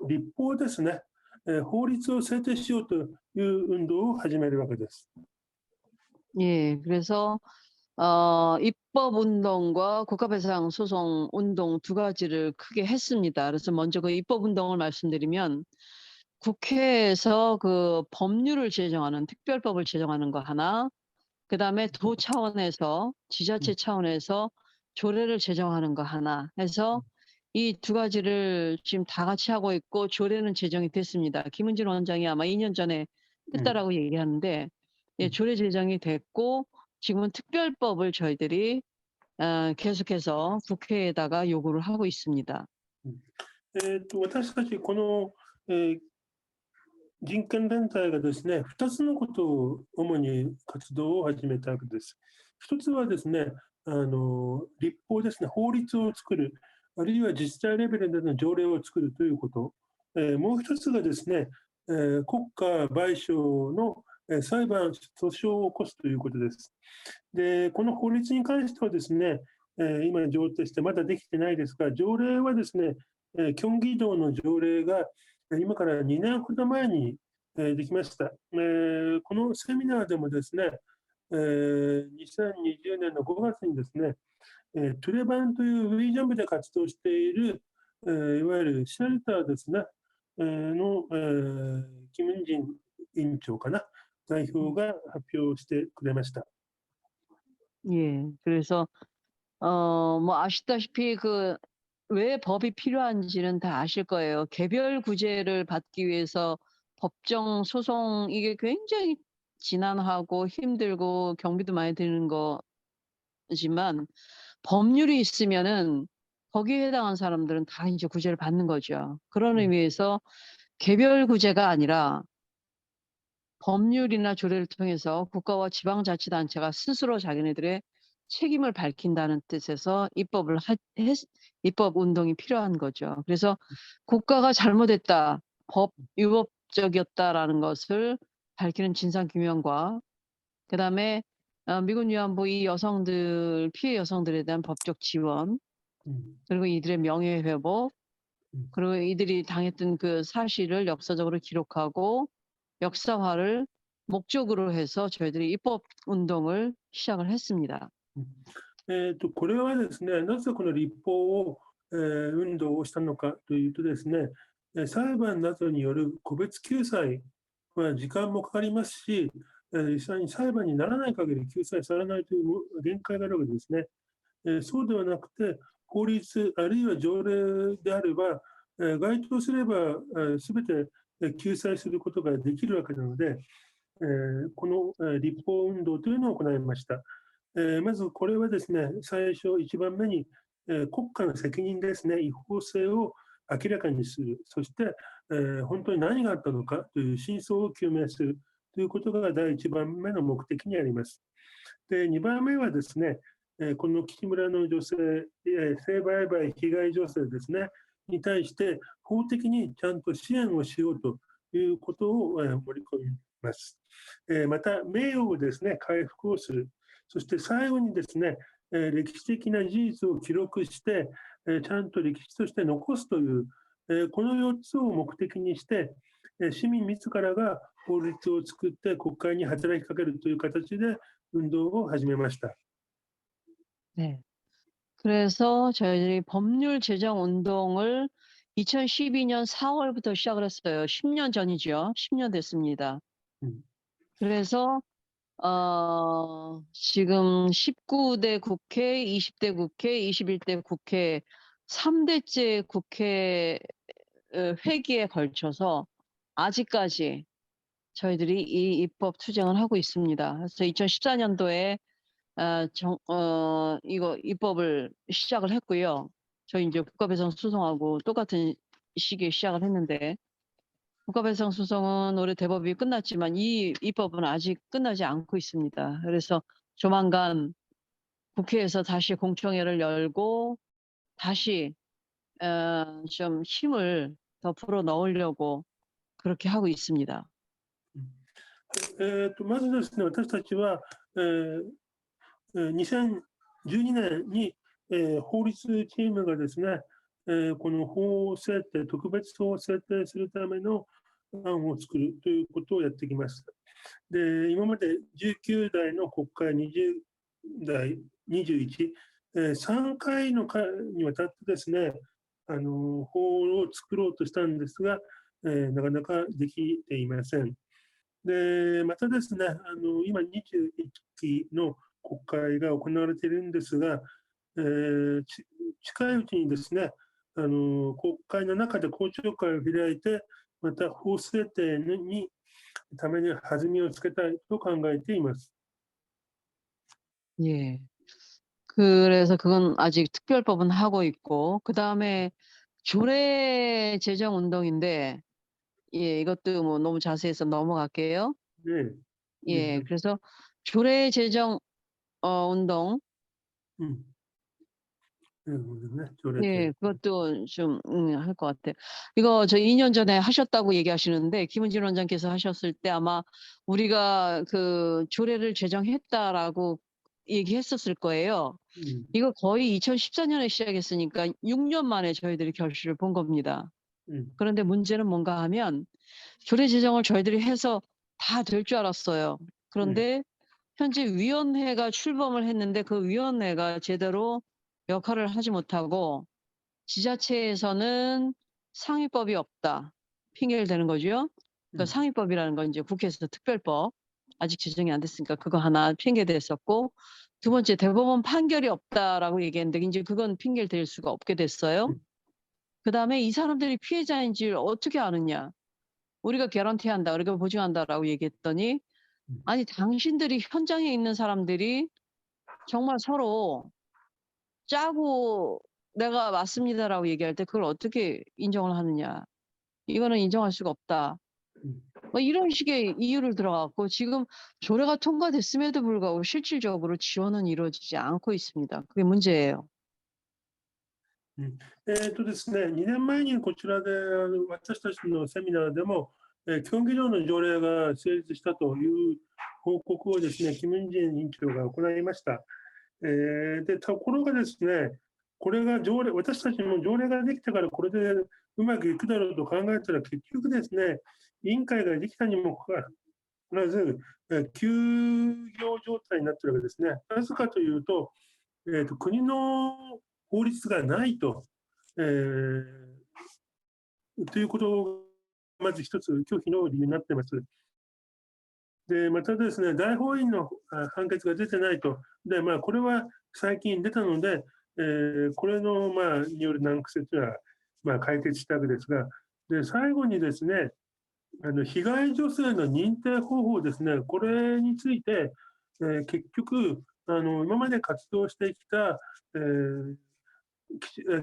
立法ですね、法律を制定しようという運動を始めるわけです。 예, 그래서 입법 운동과 국가배상 소송 운동 두 가지를 크게 했습니다. 그래서 먼저 그 입법 운동을 말씀드리면, 국회에서 그 법률을 제정하는, 특별법을 제정하는 거 하나, 그 다음에 도 차원에서, 지자체 차원에서 조례를 제정하는 거 하나 해서 이 두 가지를 지금 다 같이 하고 있고, 조례는 제정이 됐습니다. 김은진 원장이 아마 2년 전에 했다라고 얘기하는데, 예, 조례 제정이 됐고, 지금은 특별법을 저희들이 계속해서 국회에다가 요구를 하고 있습니다. 私たちこの、人権団体がですね、2つのことを主に活動を始めたわけです。1つはですね、立法ですね、法律を作る、あるいは自治体レベルでの条例を作るということ。もう1つがですね、国家賠償の裁判、訴訟を起こすということです。で、この法律に関してはですね、今上程してまだできてないですが、条例はですね、キョンギ道の条例が今から2年ほど前にできました。このセミナーでもですね、2020年の5月にですね、トゥレバンというウィージャン部で活動している、いわゆるシェルターですね、の、キム・ンジン委員長かな、代表が発表してくれました。 예, 그래서 뭐 아시다시피 왜 법이 필요한지는 다 아실 거예요. 개별 구제를 받기 위해서 법정 소송, 이게 굉장히 지난하고 힘들고 경비도 많이 드는 거지만, 법률이 있으면은 거기에 해당한 사람들은 다 이제 구제를 받는 거죠. 그런 의미에서 개별 구제가 아니라 법률이나 조례를 통해서 국가와 지방자치단체가 스스로 자기네들의 책임을 밝힌다는 뜻에서 입법 운동이 필요한 거죠. 그래서 국가가 잘못했다, 위법적이었다라는 것을 밝히는 진상규명과, 그다음에 미군 위안부 이 여성들, 피해 여성들에 대한 법적 지원, 그리고 이들의 명예 회복, 그리고 이들이 당했던 그 사실을 역사적으로 기록하고 역사화를 목적으로 해서 저희들이 입법 운동을 시작을 했습니다. これはですね、なぜこの立法を、運動をしたのかというとですね、裁判などによる個別救済は時間もかかりますし、実際に裁判にならない限り救済されないという限界があるわけですね。そうではなくて、法律あるいは条例であれば、該当すればすべて救済することができるわけなので、この立法運動というのを行いました。まずこれはですね、最初一番目に国家の責任ですね、違法性を明らかにする、そして本当に何があったのかという真相を究明するということが第一番目の目的にあります。で、2番目はですね、この吉村の女性、性売買被害女性ですね、に対して法的にちゃんと支援をしようということを盛り込みます。また、名誉をですね、回復をする。そして最後にですね、歴史的な事実を記録して、ちゃんと歴史として残すという、この4つを目的にして、市民自らが法律を作って国会に働きかけるという形で運動を始めました。 네. 그래서 저희들이 법률 제정 운동을 2012년 4월부터 시작을 했어요. 10년 전이죠. 10년 됐습니다. 그래서 지금 19대 국회, 20대 국회, 21대 국회 3대째 국회 회기에 걸쳐서 아직까지 저희들이 이 입법 투쟁을 하고 있습니다. 그래서 2014년도에 이거 입법을 시작을 했고요. 저희 이제 국가배상 소송하고 똑같은 시기에 시작을 했는데, 국가배상 소송은 올해 대법이 끝났지만 이 입법은 아직 끝나지 않고 있습니다. 그래서 조만간 국회에서 다시 공청회를 열고 다시 좀 힘을 더 불어 넣으려고 그렇게 하고 있습니다. まずですね、私たちは、2012年に、法律チームがですね、この法制定、特別法を制定するための案を作るということをやってきました。で、今まで19代の国会、20代、21、3回のにわたってですね、法を作ろうとしたんですが、なかなかできていません。で、またですね、今21期の国会が行われているんですが、近いうちにですね、国会の中で公聴会を開いて、また法制定にために弾みをつけたいと考えています。 예. 그래서 그건 아직 특별법은 하고 있고, 그 다음에 조례 제정 운동인데, 예, 이것도 뭐 너무 자세해서 넘어갈게요. 네. 예, 그래서 조례 제정 운동, 예, 그것도 좀 할 것 같아요. 이거 저 2년 전에 하셨다고 얘기하시는데, 김은진 원장께서 하셨을 때 아마 우리가 그 조례를 제정했다라고 얘기했었을 거예요. 이거 거의 2014년에 시작했으니까 6년 만에 저희들이 결실을 본 겁니다. 그런데 문제는 뭔가 하면 조례 제정을 저희들이 해서 다 될 줄 알았어요. 그런데 현재 위원회가 출범을 했는데 그 위원회가 제대로 역할을 하지 못하고 지자체에서는 상위법이 없다. 핑계를 대는 거죠. 그러니까 상위법이라는 건 이제 국회에서 특별법 아직 제정이 안 됐으니까 그거 하나 핑계 댔었고, 두 번째 대법원 판결이 없다라고 얘기했는데 이제 그건 핑계를 댈 수가 없게 됐어요. 그다음에 이 사람들이 피해자인지를 어떻게 아느냐. 우리가 개런티한다, 우리가 보증한다라고 얘기했더니, 아니 당신들이 현장에 있는 사람들이 정말 서로 짜고 내가 맞습니다라고 얘기할 때 그걸 어떻게 인정을 하느냐. 이거는 인정할 수가 없다. 뭐 이런 식의 이유를 들어갖고 지금 조례가 통과됐음에도 불구하고 실질적으로 지원은 이루어지지 않고 있습니다. 그게 문제예요. ですね、2年前にこちらで私たちのセミナーでも、競技場の条例が成立したという報告をですね、キム・インジェン委員長が行いました。で、ところがですね、これが条例、私たちも条例ができたからこれでうまくいくだろうと考えたら結局ですね、委員会ができたにもかかわらず、休業状態になっているわけですね。なぜかというと、国の法律がないと、ということがまず一つ拒否の理由になっています。で、またですね、大法院の判決が出てないと。で、これは最近出たので、これのによる難癖というのは解決したわけですが、で、最後にですね、被害女性の認定方法ですね、これについて、結局今まで活動してきた、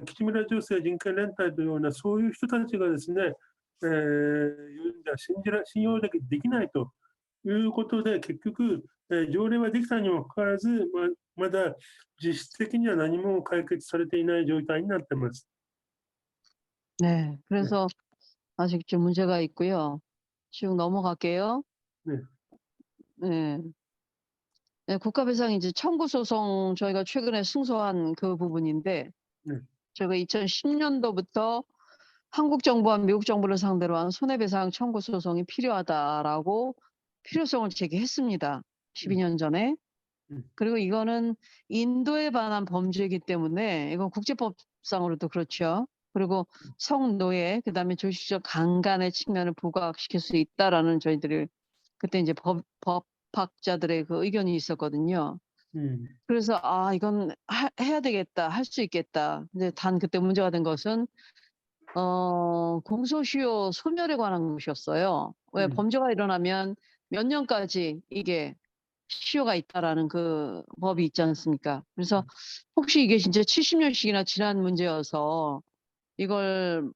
吉村女性人権連帯のようなそういう人たちがですね、言うんじゃ信用できないということで、結局、条例はできたにもかかわらず、まだ実質的には何も解決されていない状態になっています。 네. 그래서 아직 좀 문제가 있고요. 쭉 넘어갈게요. 네. 네. 네, 국가배상 이제 청구 소송 저희가 최근에 승소한 그 부분인데, 네. 저희가 2010년도부터 한국 정부와 미국 정부를 상대로 한 손해배상 청구 소송이 필요하다라고 필요성을 제기했습니다. 12년 전에. 그리고 이거는 인도에 관한 범죄이기 때문에 이건 국제법상으로도 그렇죠. 그리고 성노예, 그다음에 조직적 강간의 측면을 부각시킬 수 있다라는 저희들이 그때 이제 법학자들의 그 의견이 있었거든요. 그래서 이건 해야 되겠다, 할 수 있겠다. 근데 단 그때 문제가 된 것은 공소시효 소멸에 관한 것이었어요. 왜 범죄가 일어나면 몇 년까지 이게 시효가 있다라는 그 법이 있지 않습니까? 그래서 혹시 이게 진짜 70년씩이나 지난 문제여서 이걸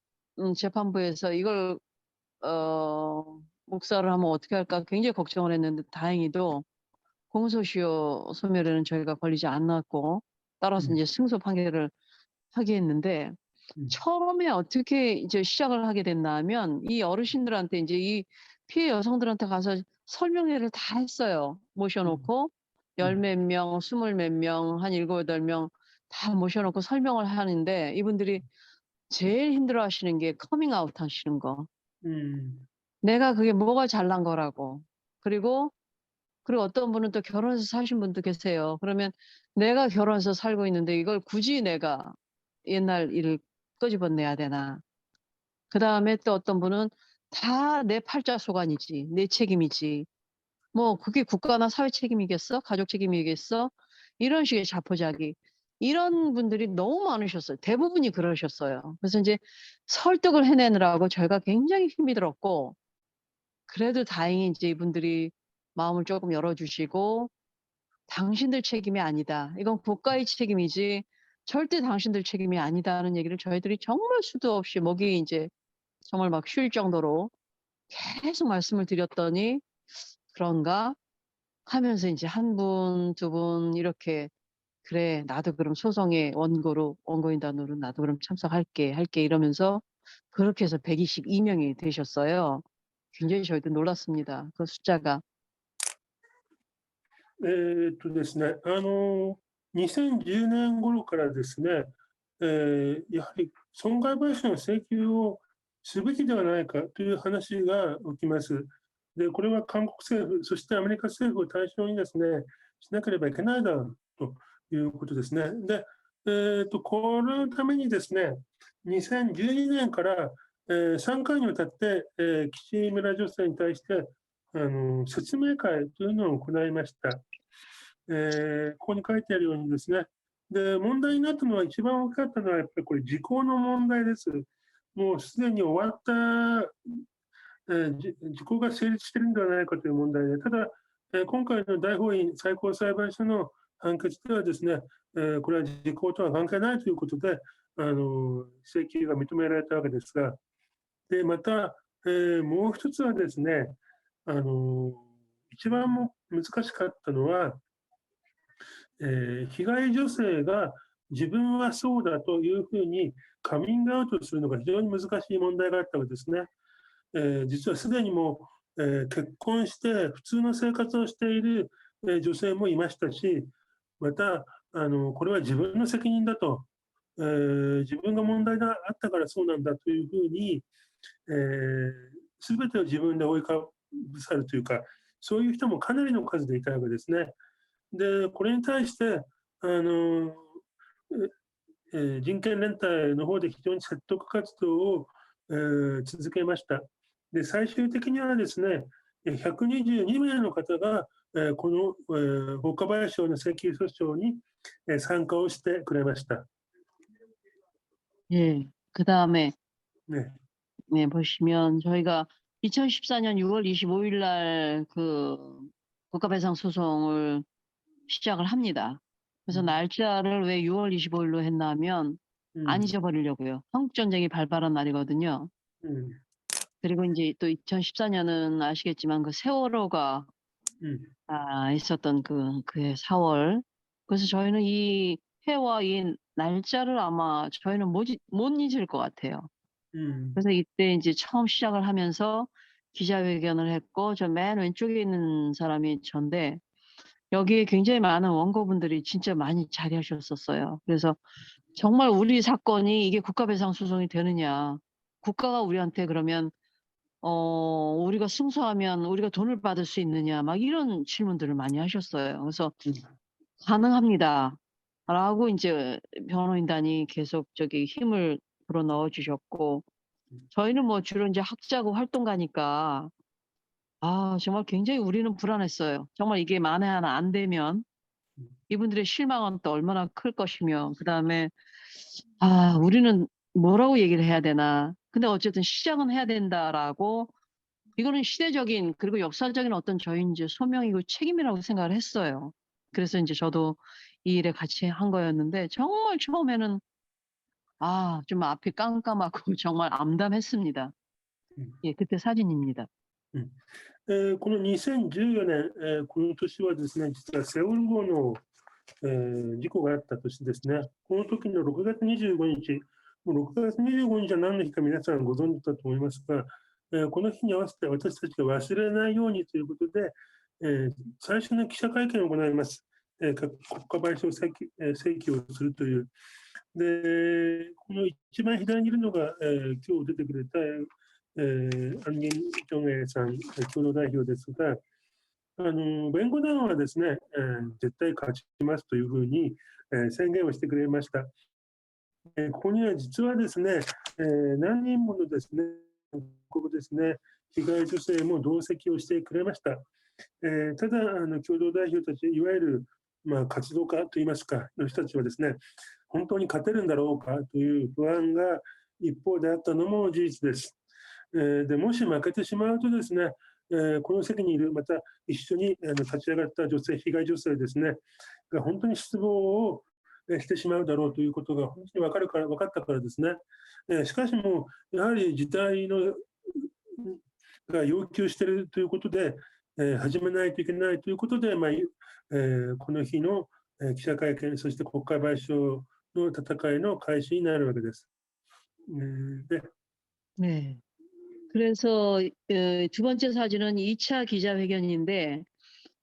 재판부에서 이걸 묵살을 하면 어떻게 할까 굉장히 걱정을 했는데, 다행히도 공소시효 소멸에는 저희가 걸리지 않았고, 따라서 이제 승소 판결을 하게 했는데, 처음에 어떻게 이제 시작을 하게 됐나 하면 이 어르신들한테 이제 이 피해 여성들한테 가서 설명회를 다 했어요. 모셔놓고 열 몇 명, 스물 몇 명, 한 7, 8명 다 모셔놓고 설명을 하는데, 이분들이 제일 힘들어하시는 게 커밍아웃 하시는 거. 내가 그게 뭐가 잘난 거라고. 그리고 어떤 분은 또 결혼해서 사신 분도 계세요. 그러면 내가 결혼해서 살고 있는데 이걸 굳이 내가 옛날 일을 끄집어내야 되나. 그다음에 또 어떤 분은 다 내 팔자소관이지, 내 책임이지. 뭐 그게 국가나 사회 책임이겠어? 가족 책임이겠어? 이런 식의 자포자기. 이런 분들이 너무 많으셨어요. 대부분이 그러셨어요. 그래서 이제 설득을 해내느라고 저희가 굉장히 힘이 들었고, 그래도 다행히 이제 이분들이 마음을 조금 열어주시고, 당신들 책임이 아니다. 이건 국가의 책임이지 절대 당신들 책임이 아니다는 얘기를 저희들이 정말 수도 없이 목이 이제 정말 막 쉴 정도로 계속 말씀을 드렸더니, 그런가 하면서 이제 한 분, 두 분 이렇게 그래 나도 그럼 소송의 원고인단으로 나도 그럼 참석할게 이러면서 그렇게 해서 122명이 되셨어요. 굉장히 저희도 놀랐습니다. 그 숫자가. ですね、2010年頃からですね、やはり損害賠償の請求をすべきではないかという話が起きます。で、これは韓国政府、そしてアメリカ政府を対象にですね、しなければいけないだろうということですね。で、このためにですね、2012年から、3回にわたって、吉村女性に対して説明会というのを行いました。ここに書いてあるようにですね、で、問題になったのは、一番大きかったのは、やっぱりこれ、時効の問題です。もうすでに終わった、時効が成立しているんではないかという問題で、ただ、今回の大法院最高裁判所の判決ではですね、これは時効とは関係ないということで、請求が認められたわけですが、で、また、もう一つはですね、一番も難しかったのは、被害女性が自分はそうだというふうにカミングアウトするのが非常に難しい問題があったわけですね。実はすでにもう、結婚して普通の生活をしている、女性もいましたし、またこれは自分の責任だと、自分が問題があったからそうなんだというふうに、全てを自分で覆いかぶさるというか、そういう人もかなりの数でいたわけですね。で、これに対して人権連帯の方で非常に説得活動を、続けました。で、最終的にはですね、122名の方が、この、法科賠償の請求訴訟に、参加をしてくれました。 예, 그다음에 네. 네, 보시면 저희가 2014년 6월 25일 날 그 국가배상 소송을 시작을 합니다. 그래서 날짜를 왜 6월 25일로 했냐면 안 잊어버리려고요. 한국전쟁이 발발한 날이거든요. 그리고 이제 또 2014년은 아시겠지만 그 세월호가 있었던 그해 4월. 그래서 저희는 이 해와 이 날짜를 아마 저희는 못 잊을 것 같아요. 그래서 이때 이제 처음 시작을 하면서 기자회견을 했고 저 맨 왼쪽에 있는 사람이 전데 여기에 굉장히 많은 원고분들이 진짜 많이 자리하셨었어요. 그래서 정말 우리 사건이 이게 국가배상 소송이 되느냐. 국가가 우리한테 그러면 우리가 승소하면 우리가 돈을 받을 수 있느냐 막 이런 질문들을 많이 하셨어요. 그래서 가능합니다라고 이제 변호인단이 계속 힘을 불어넣어 주셨고 저희는 뭐 주로 이제 학자고 활동가니까 정말 굉장히 우리는 불안했어요. 정말 이게 만에 하나 안 되면 이분들의 실망은 또 얼마나 클 것이며 그다음에 우리는 뭐라고 얘기를 해야 되나. 근데 어쨌든 시작은 해야 된다라고 이거는 시대적인 그리고 역사적인 어떤 저희 이제 소명이고 책임이라고 생각을 했어요. 그래서 이제 저도 이 일에 같이 한 거였는데 정말 처음에는 좀 앞이 깜깜하고 정말 암담했습니다. 예, 그때 사진입니다. この2014年、この年はですね、実はセウォル号の、事故があった年ですね。この時の6月25日、もう6月25日は何の日か皆さんご存知だと思いますが、この日に合わせて私たちが忘れないようにということで、最初の記者会見を行います。国家賠償請求をするという。で、この一番左にいるのが、今日出てくれた、安元正英さん、共同代表ですが、弁護団はですね、絶対勝ちますというふうに、宣言をしてくれました。ここには実はですね、何人ものですね、ここですね、被害女性も同席をしてくれました。ただ共同代表たち、いわゆる、活動家といいますか、の人たちはですね、本当に勝てるんだろうかという不安が一方であったのも事実です。でもし負けてしまうとですね、この席にいる、また一緒に立ち上がった女性、被害女性ですね、が本当に失望をしてしまうだろうということが本当に分かったからですね。しかしもやはり時代が要求しているということで、始めないといけないということで、この日の記者会見、そして国会賠償の戦いの開始になるわけです。네. 그래서 두 번째 사진은 2차 기자회견인데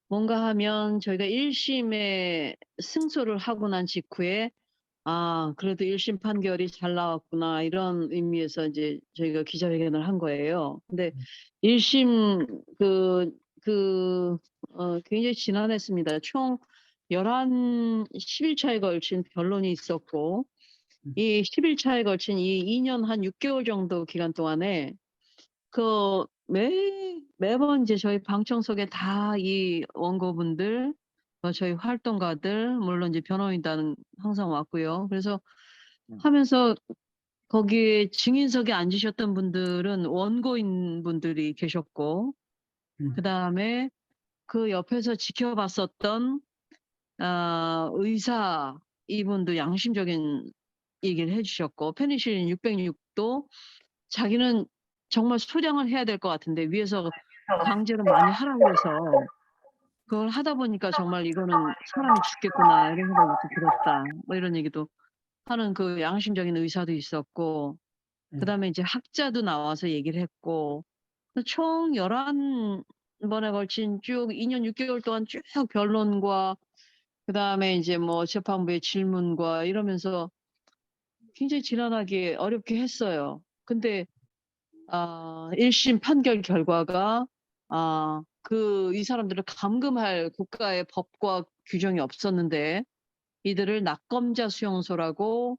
뭔가 하면 저희가 1심에 승소를 하고 난 직후에 그래도 1심 판결이 잘 나왔구나 이런 의미에서 이제 저희가 기자회견을 한 거예요. 근데 1심 굉장히 지난했습니다. 총 11차에 걸친 변론이 있었고 이 11차에 걸친 이 2년 한 6개월 정도 기간 동안에 매번 이제 저희 방청석에 다 이 원고분들, 저희 활동가들, 물론 이제 변호인단은 항상 왔고요. 그래서 하면서 거기에 증인석에 앉으셨던 분들은 원고인 분들이 계셨고, 그 다음에 그 옆에서 지켜봤었던 의사 이분도 양심적인 얘기를 해주셨고, 페니실린 606도 자기는 정말 소량을 해야 될 것 같은데 위에서 강제로 많이 하라고 해서 그걸 하다 보니까 정말 이거는 사람이 죽겠구나 이런 생각이 들었다. 뭐 이런 얘기도 하는 그 양심적인 의사도 있었고 그다음에 이제 학자도 나와서 얘기를 했고 총 11번에 걸친 쭉 2년 6개월 동안 쭉 변론과 그다음에 이제 뭐 재판부의 질문과 이러면서 굉장히 지난하게 어렵게 했어요. 근데 1심 판결 결과가 이 사람들을 감금할 국가의 법과 규정이 없었는데 이들을 낙검자 수용소라고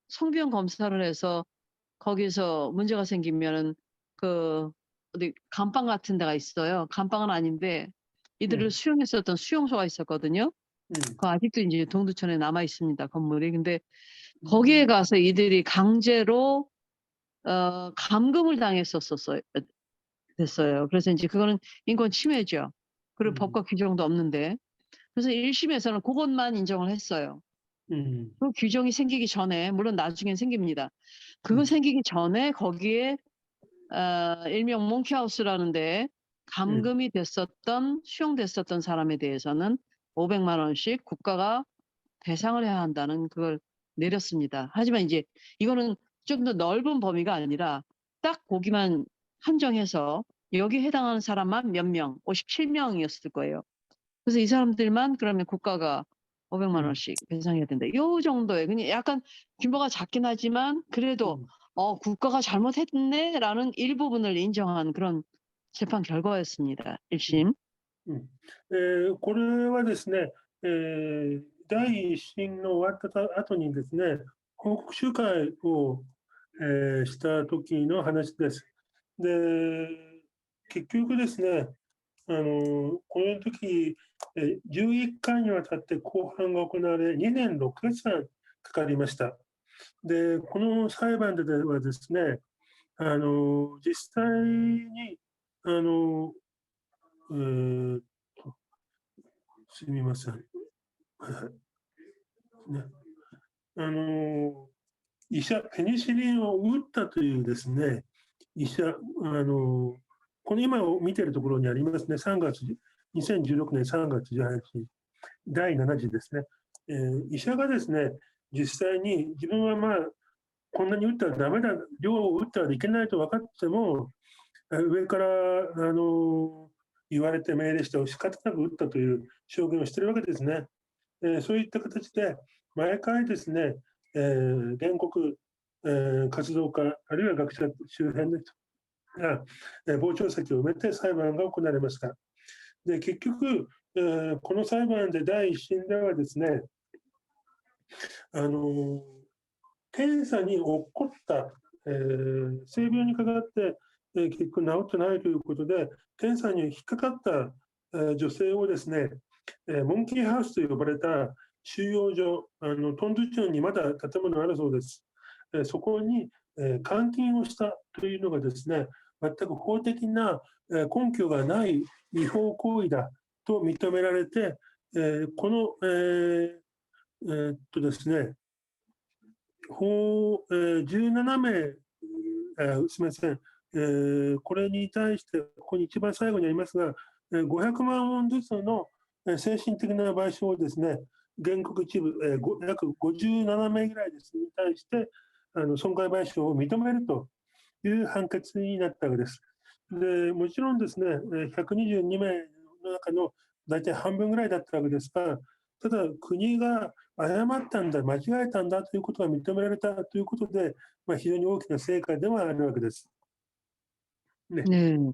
성병 검사를 해서 거기서 문제가 생기면은 어디 감방 같은 데가 있어요. 감방은 아닌데 이들을 수용했었던 수용소가 있었거든요. 그 아직도 이제 동두천에 남아 있습니다, 건물이. 근데 거기에 가서 이들이 강제로 감금을 당했었어요. 됐어요. 그래서 이제 그거는 인권 침해죠. 그리고 음. 법과 규정도 없는데. 그래서 1심에서는 그것만 인정을 했어요. 그 규정이 생기기 전에, 물론 나중엔 생깁니다. 그거 생기기 전에 거기에 일명 몽키하우스라는데 감금이 됐었던, 수용됐었던 사람에 대해서는 500만 원씩 국가가 배상을 해야 한다는 그걸 내렸습니다. 하지만 이제 이거는 좀 더 넓은 범위가 아니라 딱 거기만 한정해서 여기에 해당하는 사람만 몇 명, 57명이었을 거예요. 그래서 이 사람들만 그러면 국가가 500만 원씩 배상해야 된다. 요 정도의 그냥 약간 규모가 작긴 하지만 그래도 국가가 잘못했네라는 일부분을 인정한 그런 재판 결과였습니다. 1심. これはですね、第一審の終わった後にですね、報告集会を、した時の話です。で、結局ですね、この時、11回にわたって公判が行われ、2年6ヶ月間かかりました。で、この裁判ではですね、実際に、すみません。ね、医者、ペニシリンを打ったというですね、医者、この今見てるところにありますね、2016年3月18日、第7次ですね、医者がですね、実際に自分はこんなに打ったらダメだ、量を打ったらいけないと分かっても、上から言われて命令して仕方なく打ったという証言をしているわけですね。そういった形で、毎回ですね、原告、活動家、あるいは学者周辺が、傍聴席を埋めて裁判が行われました。で、結局、この裁判で第一審ではですね、検査に起こった、性病にかかって、結局治ってないということで、検査に引っかかった、女性をですね、モンキーハウスと呼ばれた収容所、トンドゥチョンにまだ建物があるそうです。そこに、監禁をしたというのがですね、全く法的な根拠がない違法行為だと認められて、この、ですね、17名、すみません、これに対して、ここに一番最後にありますが、500万ウォンずつの精神的な賠償をですね、原告一部、約57名ぐらいですに対して、損害賠償を認めるという判決になったわけです。で、もちろんですね、122名の中の大体半分ぐらいだったわけですが、ただ国が誤ったんだ、間違えたんだということが認められたということで、非常に大きな成果ではあるわけです。네. 네.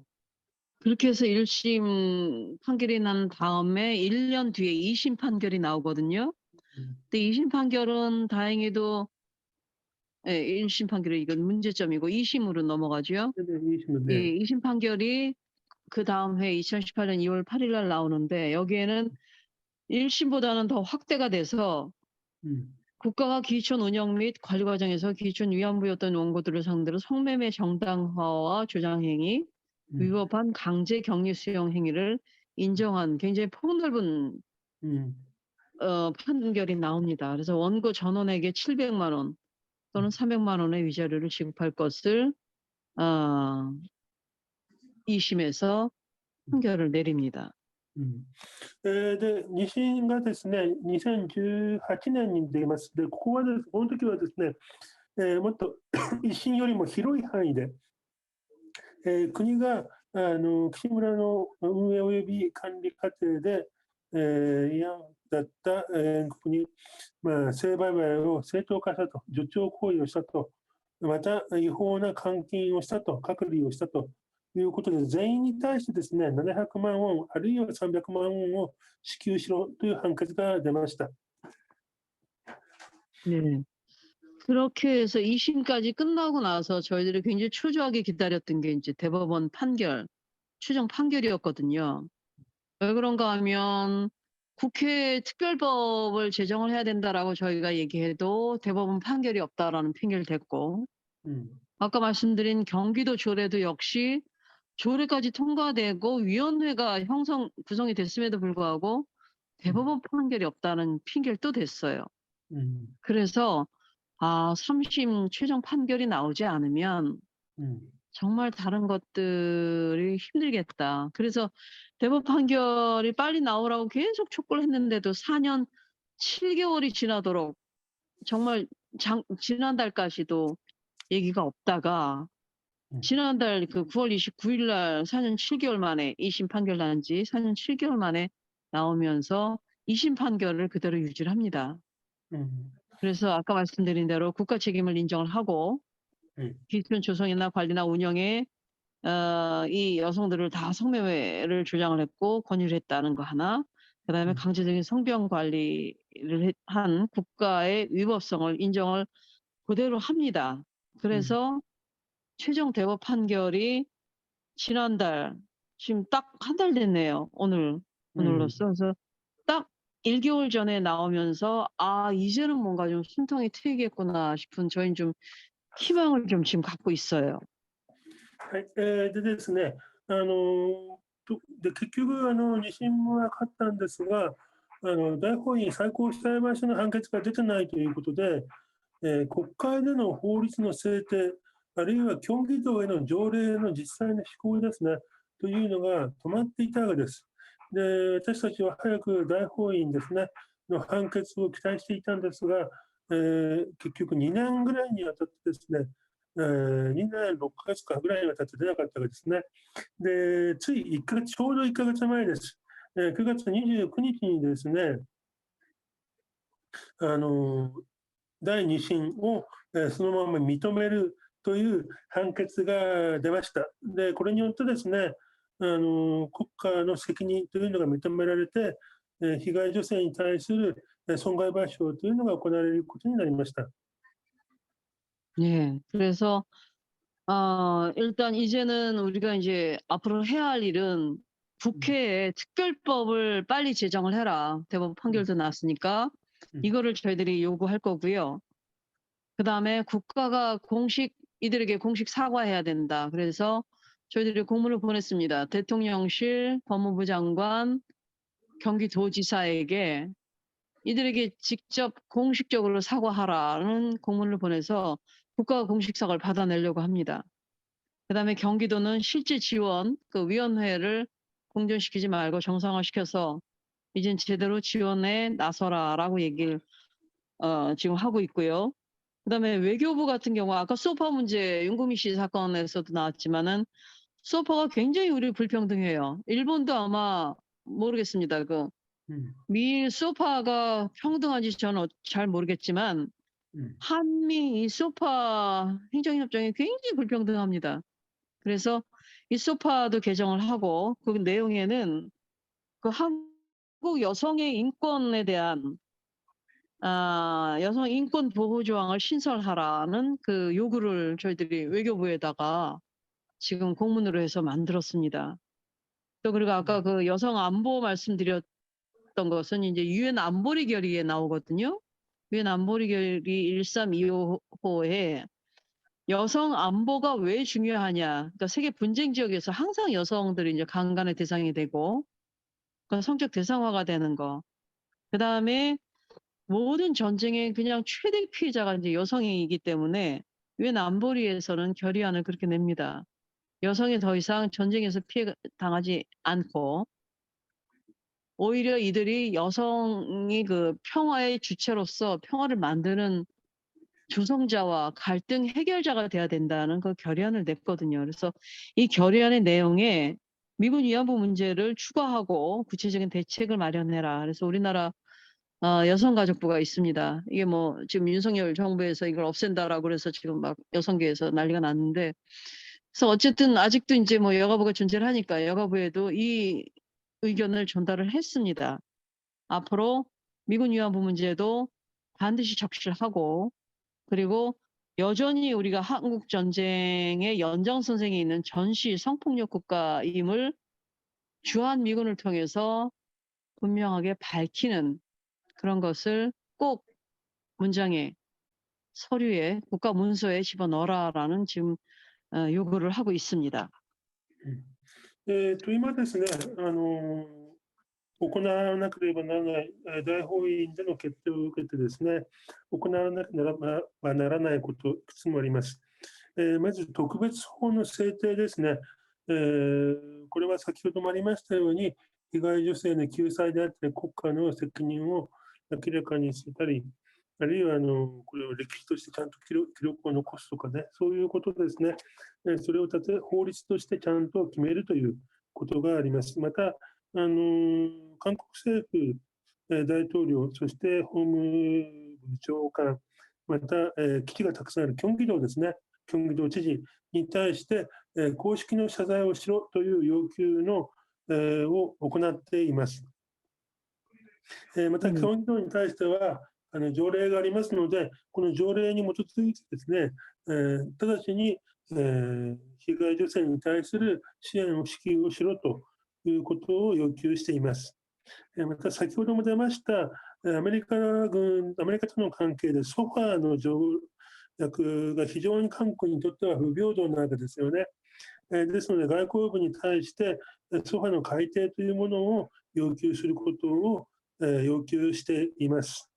그렇게 해서 1심 판결이 난 다음에 1년 뒤에 2심 판결이 나오거든요. 근데 2심 판결은 다행히도 1심 판결이 이건 문제점이고 2심으로 넘어가죠. 네. 2심 판결이 그 다음 해 2018년 2월 8일 날 나오는데 여기에는 1심보다는 더 확대가 돼서 국가가 기촌 운영 및 관리 과정에서 기촌 위안부였던 원고들을 상대로 성매매 정당화와 조장행위, 위법한 강제 격리 수용 행위를 인정한 굉장히 폭넓은 판결이 나옵니다. 그래서 원고 전원에게 700만 원 또는 300만 원의 위자료를 지급할 것을 2심에서 판결을 내립니다. で、2審がですね、2018年に出ます。で、この時はですね、もっと1審よりも広い範囲で、国が岸村の運営及び管理過程で、違反だった国に、性売買を正当化したと、助長行為をしたと、また違法な監禁をしたと、隔離をしたと。いうことで、全員に対してですね、700万ウォン、あるいは300万ウォンを支給しろという判決が出ました。 네. 그렇게 해서 2심까지 끝나고 나서 저희들이 굉장히 초조하게 기다렸던 게 이제 대법원 판결, 추정 판결이었거든요. 왜 그런가 하면 국회 특별법을 제정을 해야 된다라고 저희가 얘기해도 대법원 판결이 없다라는 핑계를 댔고, 아까 말씀드린 경기도 조례도 역시 조례까지 통과되고 위원회가 구성이 됐음에도 불구하고 대법원 판결이 없다는 핑계를 또 댔어요. 그래서 3심 최종 판결이 나오지 않으면 정말 다른 것들이 힘들겠다. 그래서 대법원 판결이 빨리 나오라고 계속 촉구를 했는데도 4년 7개월이 지나도록 정말 지난달까지도 얘기가 없다가 지난달 그 9월 29일 날 4년 7개월 만에 2심 판결 난 지 4년 7개월 만에 나오면서 2심 판결을 그대로 유지를 합니다. 그래서 아까 말씀드린 대로 국가 책임을 인정을 하고 기존 조성이나 관리나 운영에 이 여성들을 다 성매매를 주장을 했고 권유를 했다는 거 하나, 그다음에 강제적인 성병 관리를 한 국가의 위법성을 인정을 그대로 합니다. 그래서 최종 대법 판결이 지난달, 지금 딱 한 달 됐네요. 오늘로써. 그래서 딱 1개월 전에 나오면서 이제는 뭔가 좀 숨통이 트이겠구나 싶은 저희는 좀 희망을 좀 지금 갖고 있어요. はい、でですね、結局、2審は勝ったんですが、大法院最高裁判所の判決が出てないということで、国会での法律の制定、あるいは競技場への条例の実際の施行ですね、というのが止まっていたわけです。で、私たちは早く大法院ですね、の判決を期待していたんですが、結局2年ぐらいにわたってですね、2年6ヶ月間ぐらいにわたって出なかったわけですね。で、つい1ヶ月、ちょうど1ヶ月前です。9月29日にですね、第2審をそのまま認めるという判決が出ました。で、これによってですね、国家の責任というのが認められて、被害女性に対する損害賠償というのが行われることになりました。 네. 그래서 일단 이제는 우리가 이제 앞으로 해야 할 일은 국회에 특별법을 빨리 제정을 해라. 대법원 판결도 났으니까 이거를 저희들이 요구할 거고요. 그다음에 국가가 이들에게 공식 사과해야 된다. 그래서 저희들이 공문을 보냈습니다. 대통령실, 법무부 장관, 경기도지사에게 이들에게 직접 공식적으로 사과하라는 공문을 보내서 국가가 공식 사과를 받아내려고 합니다. 그다음에 경기도는 실제 지원, 그 위원회를 공전시키지 말고 정상화시켜서 이젠 제대로 지원에 나서라라고 얘기를 지금 하고 있고요. 그다음에 외교부 같은 경우 아까 소파 문제 윤구미 씨 사건에서도 나왔지만은 소파가 굉장히 우리 불평등해요. 일본도 아마 모르겠습니다. 미일 소파가 평등한지 저는 잘 모르겠지만 한미 이 소파 행정협정이 굉장히 불평등합니다. 그래서 이 소파도 개정을 하고 그 내용에는 그 한국 여성의 인권에 대한 여성 인권 보호 조항을 신설하라는 그 요구를 저희들이 외교부에다가 지금 공문으로 해서 만들었습니다. 또 그리고 아까 그 여성 안보 말씀드렸던 것은 이제 유엔 안보리 결의에 나오거든요. 유엔 안보리 결의 1325호에 여성 안보가 왜 중요하냐. 그러니까 세계 분쟁 지역에서 항상 여성들이 이제 강간의 대상이 되고 성적 대상화가 되는 거. 그다음에 모든 전쟁의 그냥 최대 피해자가 이제 여성이기 때문에 유엔 안보리에서는 결의안을 그렇게 냅니다. 여성이 더 이상 전쟁에서 피해 당하지 않고 오히려 이들이 여성이 그 평화의 주체로서 평화를 만드는 조성자와 갈등 해결자가 돼야 된다는 그 결의안을 냈거든요. 그래서 이 결의안의 내용에 미군 위안부 문제를 추가하고 구체적인 대책을 마련해라. 그래서 우리나라 여성가족부가 있습니다. 이게 뭐 지금 윤석열 정부에서 이걸 없앤다라고 그래서 지금 막 여성계에서 난리가 났는데, 그래서 어쨌든 아직도 이제 뭐 여가부가 존재를 하니까 여가부에도 이 의견을 전달을 했습니다. 앞으로 미군 위안부 문제도 반드시 적시를 하고, 그리고 여전히 우리가 한국 전쟁의 연장선상에 있는 전시 성폭력 국가임을 주한미군을 통해서 분명하게 밝히는 그런 것을 꼭 문장에 서류에 국가 문서에 집어넣어라라는 지금 요구를 하고 있습니다. 今ですね、行わなければならない、大法院での決定を受けてですね、行わなければならないこといくつもあります。まず特別法の制定ですね。これは先ほどもありましたように、被害女性の救済であったり、国家の責任を明らかにしたり、あるいはこれを歴史としてちゃんと記録を残すとかね、そういうことですね。それを法律としてちゃんと決めるということがあります。また、韓国政府、大統領、そして法務部長官、また、基地がたくさんあるキョンギ道ですね、キョンギ道知事に対して、公式の謝罪をしろという要求を行っています。また、キョンギ道に対しては、条例がありますので、この条例に基づいてですね、直ちに、被害女性に対する支援を支給をしろということを要求しています。また先ほども出ましたアメリカとの関係でソファーの条約が非常に韓国にとっては不平等なわけですよね。ですので外交部に対してソファーの改定というものを要求することを要求しています。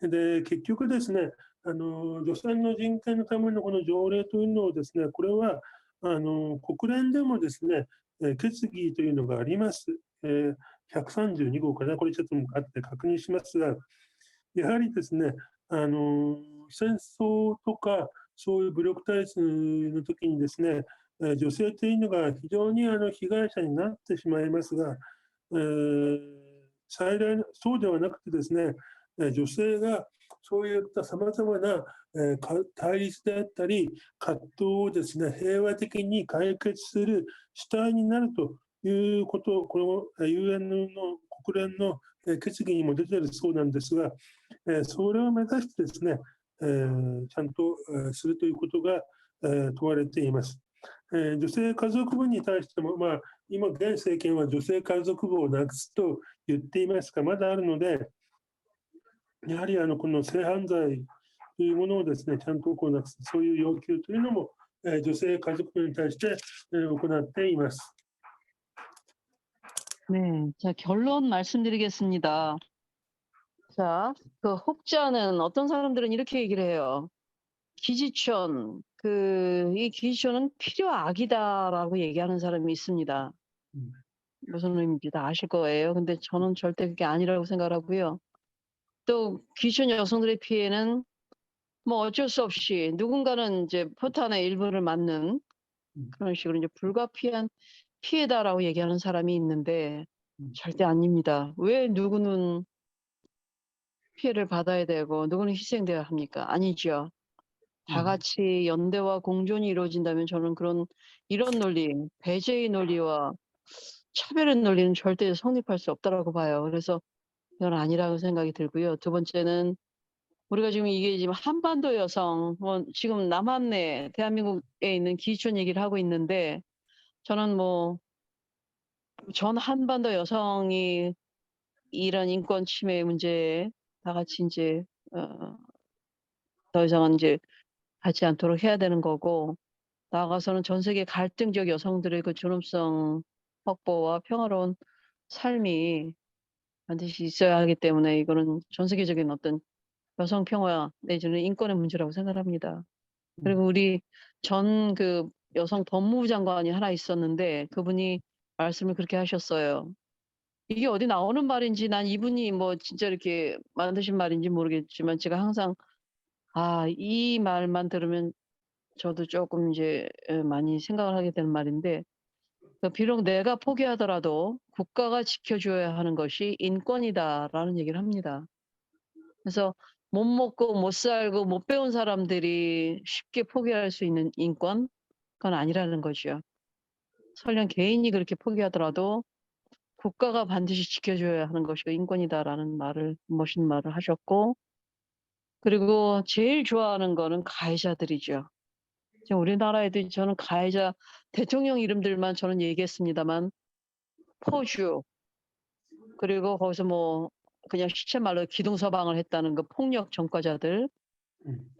で結局ですね、女性の人権のためのこの条例というのをですね、これは国連でもですね、決議というのがあります。132号かな、これちょっと後で確認しますが、やはりですね、戦争とかそういう武力対立の時にですね、女性というのが非常に被害者になってしまいますが、そうではなくてですね、女性がそういったさまざまな対立であったり、葛藤をですね、平和的に解決する主体になるということを、この UN の国連の決議にも出ているそうなんですが、それを目指してですね、ちゃんとするということが問われています。女性家族部に対しても、今、現政権は女性家族部をなくすと言っていますが、まだあるので、やはりこの性犯罪というものをですね、ちゃんとなくす、そういう要求というのも、女性家族部に対して行っています。 네, 자, 결론 말씀드리겠습니다. 자, 그 혹자는 어떤 사람들은 이렇게 얘기를 해요. 기지촌, 이 기지촌은 필요악이다라고 얘기하는 사람이 있습니다. 무슨 의미인지 다 아실 거예요. 근데 저는 절대 그게 아니라고 생각하고요. 또 기지촌 여성들의 피해는 뭐 어쩔 수 없이 누군가는 이제 포탄의 일부를 맞는 그런 식으로 이제 불가피한 피해다라고 얘기하는 사람이 있는데 절대 아닙니다. 왜 누구는 피해를 받아야 되고 누구는 희생돼야 합니까? 아니죠. 다 같이 연대와 공존이 이루어진다면 저는 이런 논리, 배제의 논리와 차별의 논리는 절대 성립할 수 없다라고 봐요. 그래서 이건 아니라고 생각이 들고요. 두 번째는 우리가 지금 한반도 여성, 지금 남한내 대한민국에 있는 기지촌 얘기를 하고 있는데 저는 전 한반도 여성이 이런 인권 침해 문제에 다 같이 이제 더 이상은 이제 하지 않도록 해야 되는 거고, 나아가서는 전 세계 갈등적 여성들의 그 존엄성 확보와 평화로운 삶이 반드시 있어야 하기 때문에 이거는 전 세계적인 어떤 여성 평화 내지는 인권의 문제라고 생각합니다. 그리고 우리 전 여성 법무부 장관이 하나 있었는데 그분이 말씀을 그렇게 하셨어요. 이게 어디 나오는 말인지 난 이분이 진짜 이렇게 만드신 말인지 모르겠지만 제가 항상 이 말만 들으면 저도 조금 이제 많이 생각을 하게 되는 말인데, 비록 내가 포기하더라도 국가가 지켜줘야 하는 것이 인권이다라는 얘기를 합니다. 그래서 못 먹고 못 살고 못 배운 사람들이 쉽게 포기할 수 있는 인권, 그건 아니라는 거죠. 설령 개인이 그렇게 포기하더라도 국가가 반드시 지켜줘야 하는 것이 인권이다라는 멋있는 말을 하셨고, 그리고 제일 좋아하는 거는 가해자들이죠. 지금 우리나라에도 저는 가해자 대통령 이름들만 저는 얘기했습니다만 포주, 그리고 거기서 그냥 시체말로 기둥서방을 했다는 그 폭력 전과자들,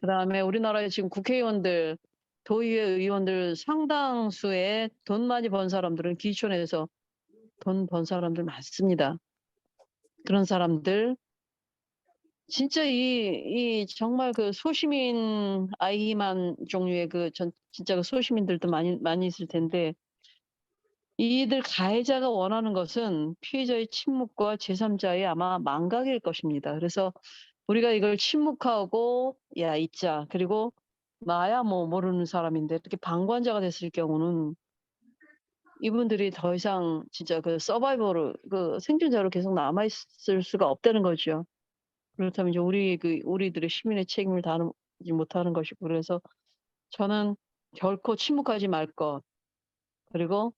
그다음에 우리나라에 지금 국회의원들 도의회 의원들 상당수의 돈 많이 번 사람들은 기촌에서 돈 번 사람들 많습니다. 그런 사람들 진짜 이 정말 그 소시민 아이만 종류의 진짜 그 소시민들도 많이 있을 텐데 이들 가해자가 원하는 것은 피해자의 침묵과 제3자의 아마 망각일 것입니다. 그래서 우리가 이걸 침묵하고 야 있자 그리고 나야 뭐 모르는 사람인데 이렇게 방관자가 됐을 경우는 이분들이 더 이상 진짜 그 서바이벌을 그 생존자로 계속 남아 있을 수가 없다는 거죠. 그렇다면 이제 우리들의 시민의 책임을 다하지 못하는 것이고 그래서 저는 결코 침묵하지 말 것, 그리고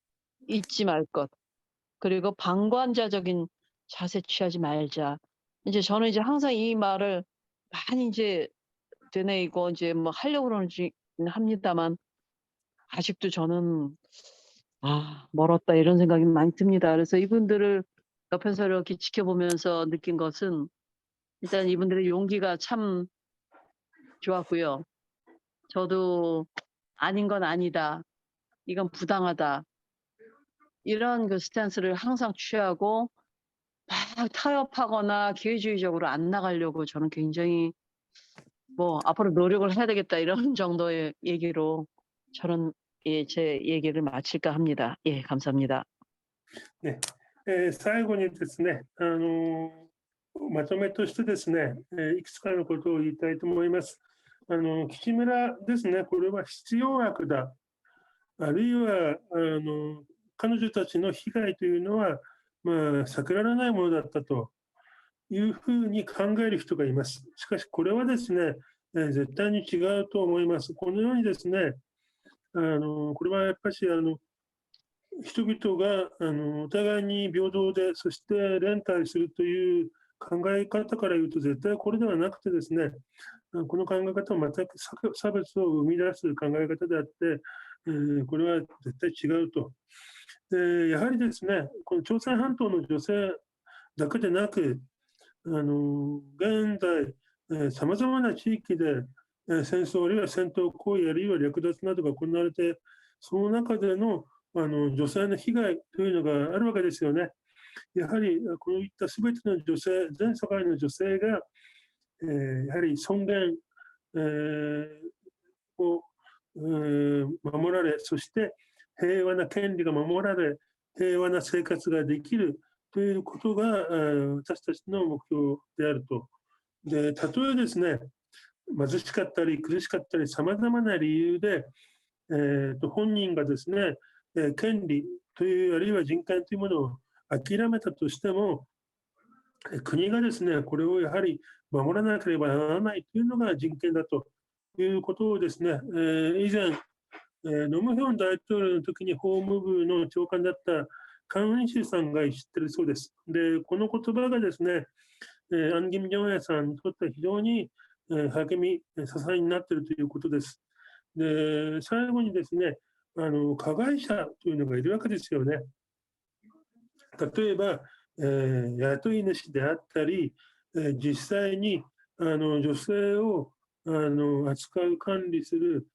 잊지 말 것, 그리고 방관자적인 자세 취하지 말자. 이제 저는 이제 항상 이 말을 많이 이제 되뇌이고 이제 뭐 하려고 그러는지 합니다만 아직도 저는 '아 멀었다.' 이런 생각이 많이 듭니다. 그래서 이분들을 옆에서 이렇게 지켜보면서 느낀 것은 일단 이분들의 용기가 참 좋았고요. 저도 '아닌 건 아니다. 이건 부당하다.' 이런 그 스탠스를 항상 취하고 막 타협하거나 기회주의적으로 안 나가려고 저는 굉장히 뭐 '앞으로 노력을 해야 되겠다.' 이런 정도의 얘기로 저는 제 얘기를 마칠까 합니다. 예 감사합니다. ね最後にですね、まとめとしてですね、いくつかのことを言いたいと思います。岸村ですね、これは必要悪だ、あるいは彼女たちの被害というのは、避けられないものだったというふうに考える人がいます。しかし、これはですね、絶対に違うと思います。このようにですね、これはやっぱり人々がお互いに平等で、そして連帯するという考え方から言うと、絶対これではなくてですね、この考え方は全く差別を生み出す考え方であって、これは絶対違うと。でやはりですね、この朝鮮半島の女性だけでなく、現在、さまざまな地域で、戦争あるいは戦闘行為あるいは略奪などが行われて、その中での女性の被害というのがあるわけですよね。やはりこういったすべての女性、全世界の女性が、やはり尊厳、を、守られ、そして平和な権利が守られ、平和な生活ができるということが、私たちの目標であると。で、たとえですね、貧しかったり苦しかったり、さまざまな理由で、本人がですね、権利という、あるいは人権というものを諦めたとしても、国がですね、これをやはり守らなければならないというのが人権だということをですね、以前、ノムヒョン大統領の時に法務部の長官だったカン・ウンシュさんが知ってるそうです。で、この言葉がですね、アン・ギム・ジョンエさんにとっては非常に励み、支えになっているということです。で、最後にですね、加害者というのがいるわけですよね。例えば、雇い主であったり、実際に女性を扱う管理する、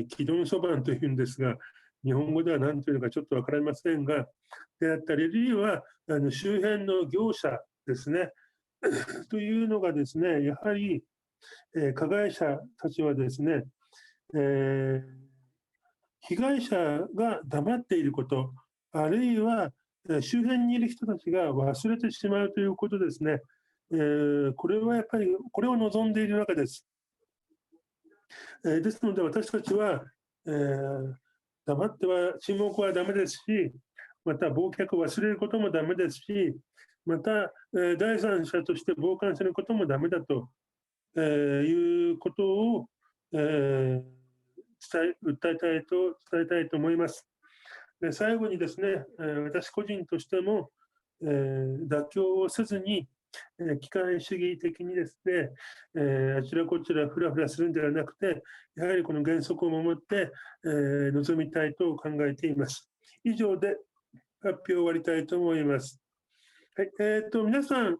機動そばんというんですが、日本語では何というのかちょっと分かりませんが、であったり、あるいは周辺の業者ですね、というのがですね、やはり、加害者たちはですね、被害者が黙っていること、あるいは周辺にいる人たちが忘れてしまうということですね。これはやっぱり、これを望んでいるわけです。ですので私たちは、黙っては沈黙はダメですし、また忘却を忘れることもダメですし、また、第三者として傍観することもダメだと、いうことを、訴えたいと伝えたいと思います。で最後にですね、私個人としても、妥協をせずに、機械主義的にですね、あちらこちらフラフラするんではなくて、やはりこの原則を守って、臨みたいと考えています。以上で発表を終わりたいと思います。はい、皆さん、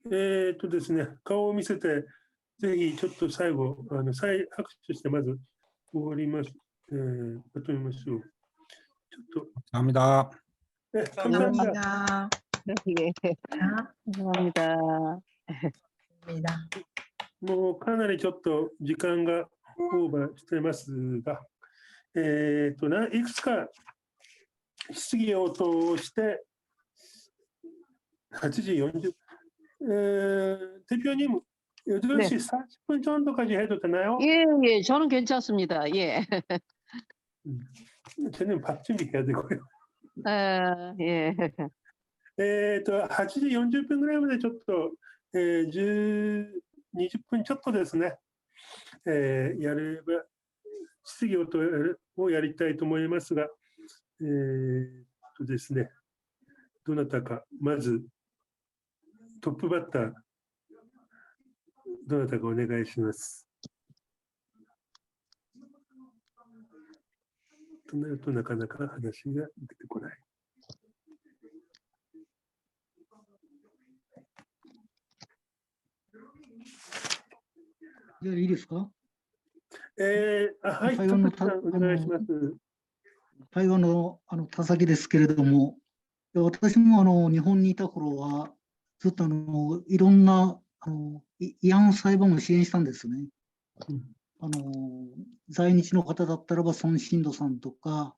ですね、顔を見せてぜひちょっと最後、再拍手してまず終わります。まとめましょう。ちょっ 감사합니다. と、簡単だ。 감사합니다. 예, 감사합니다. 감사합니다. もうかなりちょっと時間がオーバーしてますが、いくつか質疑応答して8時40分. 대표님 8시 40분 정도까지 해도 되나요? 예, 예, 저는 괜찮습니다. 예. 저는 밥 준비해야 되고요. 예. 8時40分ぐらいまでちょっと、20分ちょっとですね、やれば質疑応答をやりたいと思いますが、ですね、どなたか、まずトップバッター、どなたかお願いします。となるとなかなか話が出てこない。じゃあいいですか？はい、台湾のトップさんお願いします。台湾の田崎ですけれども、私も日本にいた頃は、ずっといろんな慰安婦裁判を支援したんですね。在日の方だったらば孫振度さんとか、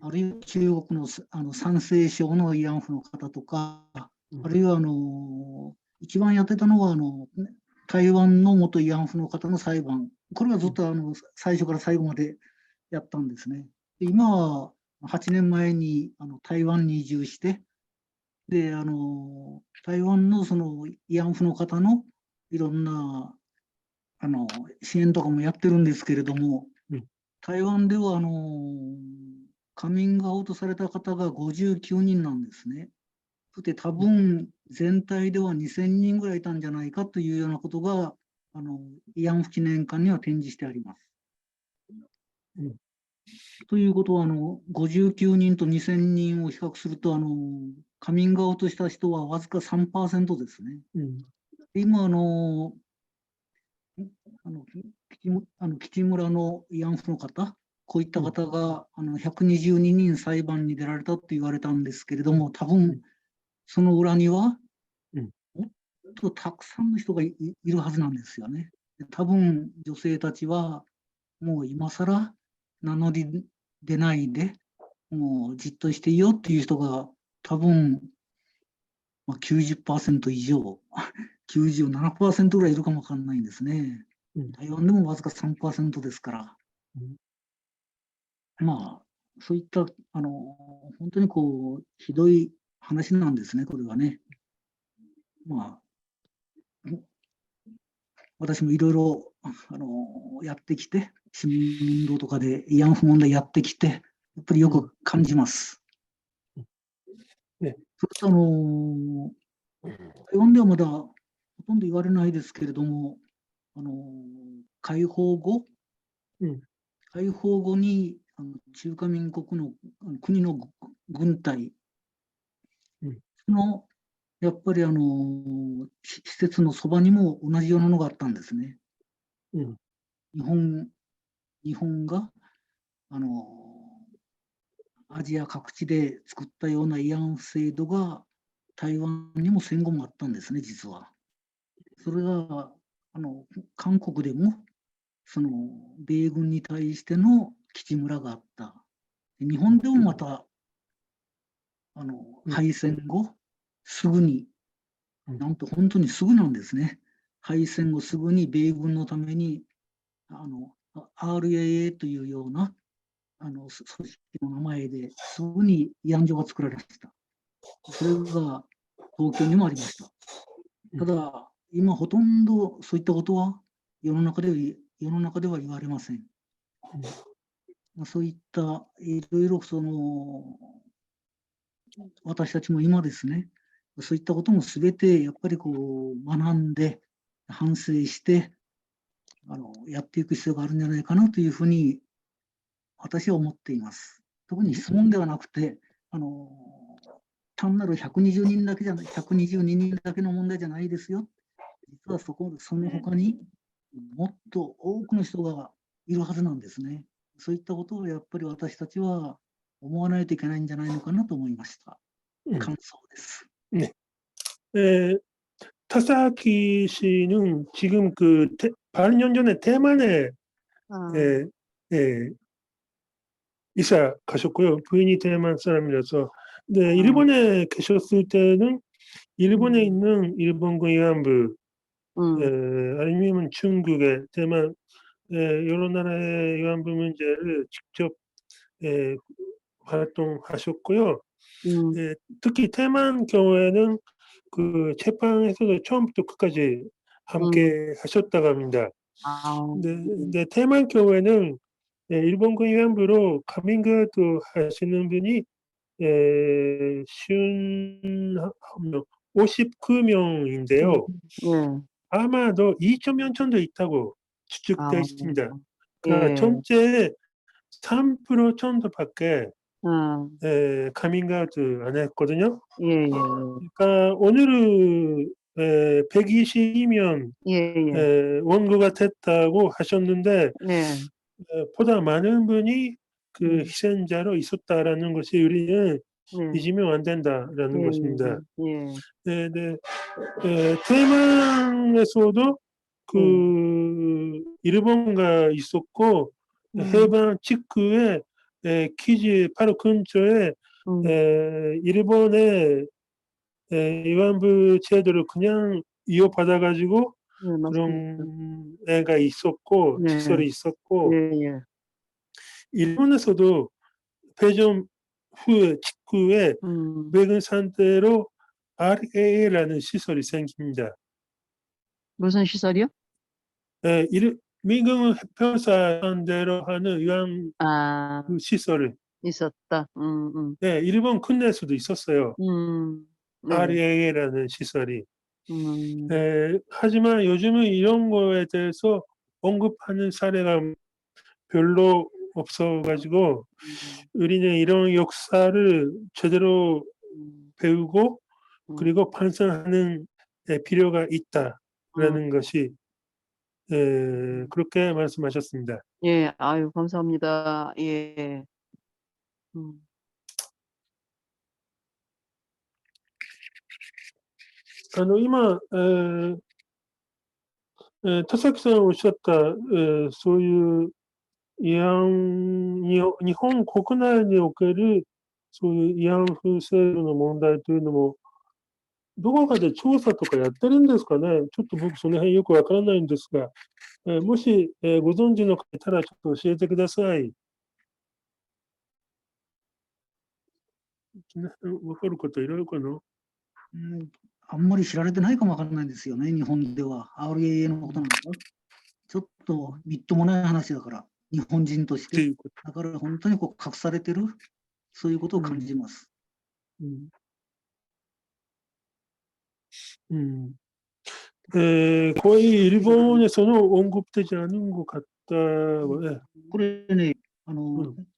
あるいは中国の山西省の慰安婦の方とか、あるいは一番やってたのは台湾の元慰安婦の方の裁判、これはずっと最初から最後までやったんですね。で今は8年前に台湾に移住して、で台湾のその慰安婦の方のいろんな支援とかもやってるんですけれども、台湾ではカミングアウトされた方が59人なんですね。そして多分全体では2000人ぐらいいたんじゃないかというようなことが慰安婦記念館には展示してあります。ということは59人と2000人を比較するとカミングアウトした人はわずか 3% ですね。今吉村の慰安婦の方、こういった方が122人裁判に出られたと言われたんですけれども、多分その裏にはもっとたくさんの人がいるはずなんですよね。多分女性たちはもう今更名乗り出ないでもうじっとしていいよっていう人が多分、90% 以上97% ぐらいいるかもわかんないんですね。台湾でもわずか 3% ですから、そういった本当にひどい話なんですね、これはね。私もいろいろやってきて、市民運動とかで慰安婦問題やってきて、やっぱりよく感じます。そして台湾ではまだほとんど言われないですけれども、解放後に中華民国の国の軍隊のやっぱり施設のそばにも同じようなのがあったんですね。日本がアジア各地で作ったような慰安婦制度が台湾にも戦後もあったんですね、実は。それが韓国でもその米軍に対しての基地村があった。日本でもまた敗戦後すぐに、なんと本当にすぐなんですね。敗戦後すぐに米軍のためにRAA というような組織の名前ですぐに慰安所が作られました。それが東京にもありました。ただ今ほとんどそういったことは世の中では言われません。そういったいろいろ私たちも今ですね、そういったこともすべてやっぱり学んで反省してやっていく必要があるんじゃないかなというふうに私は思っています。特に質問ではなくて単なる122人だけの問題じゃないですよ。実はその他にもっと多くの人がいるはずなんですね。そういったことをやっぱり私たちは思わないといけないんじゃないのかなと思いました。感想です。타사키 씨는 지금 반 년 전에 대만에 이사 가셨고요. 부인이 대만 사람이라서. 네, 일본에 계셨을 때는 일본에 있는 일본군 위안부, 아니면 중국의 대만, 여러 나라의 위안부 문제를 직접 활동하셨고요. 특히 대만 경우에는 그 재판에서도 처음부터 끝까지 함께 하셨다고 합니다. 네, 대만 경우에는 일본군 위안부로 카밍아웃 하시는 분이 59명인데요. 아마도 2천 정도 있다고 추측되어 있습니다. 그러니까 전체의 3% 정도밖에 카밍아웃 안 했거든요. 그러니까 오늘은 122명 원고가 됐다고 하셨는데 보다 많은 분이 그 희생자로 있었다라는 것이 우리는 잊으면 안 된다라는 것입니다. 네, 네. 대만에서도 그 일본가 있었고 해방 직후에 키지 바로 근처에 일본의 위안부 제도를 그냥 이어받아가지고 그런 애가 있었고 시설이 있었고 일본에서도 패전 후에 직후에 외근 상태로 RAA라는 시설이 생깁니다. 무슨 시설이요? 미군 해병사 상대로 하는 위안부 시설을 있었다. 네, 일본 군내에서도 있었어요. RAA라는 시설이. 하지만 요즘은 이런 거에 대해서 언급하는 사례가 별로 없어가지고 우리는 이런 역사를 제대로 배우고 그리고 반성하는 필요가 있다라는 것이 그렇게 말씀하셨습니다. 예, 아유, 감사합니다. 예.今、田崎さんおっしゃった、そういう慰安日本国内におけるそういう慰安婦制度の問題というのもどこかで調査とかやってるんですかね。ちょっと僕その辺よくわからないんですが、もし、ご存知の方いたらちょっと教えてください。わかる方いるかな。あんまり知られてないかもわからないんですよね、日本では。RAA のことなんか。ちょっとみっともない話だから、日本人として。だから本当にこう隠されてる、そういうことを感じます。거의 일본에서는 언급되지 않은 것 같다고. これね、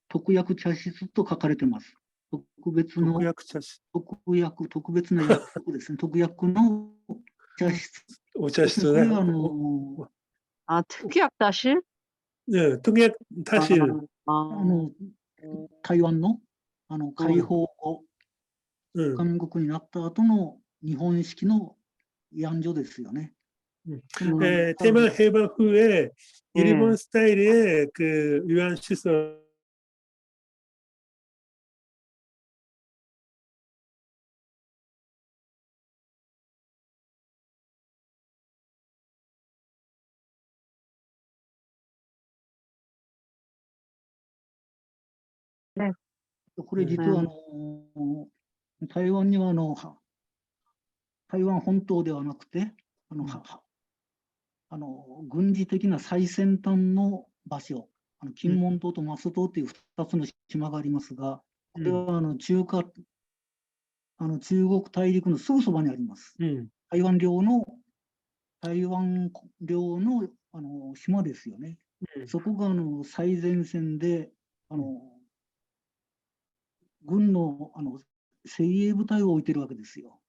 特約茶室と書かれてます。特別な薬局ですね。特約の茶室。お茶室ね。특약다실? 네, 특약다실. 台湾の解放後、韓国になった後の日本式の慰安所ですよね。대만 해방 후에 일본 스타일의 그 위안 시설. 네. これ実は台湾には台湾本島ではなくて軍事的な最先端の場所、金門島とマス島という2つの島がありますが、これは中国大陸のすぐそばにあります。台湾領の島ですよね。そこが最前線で軍の精鋭部隊を置いてるわけですよ。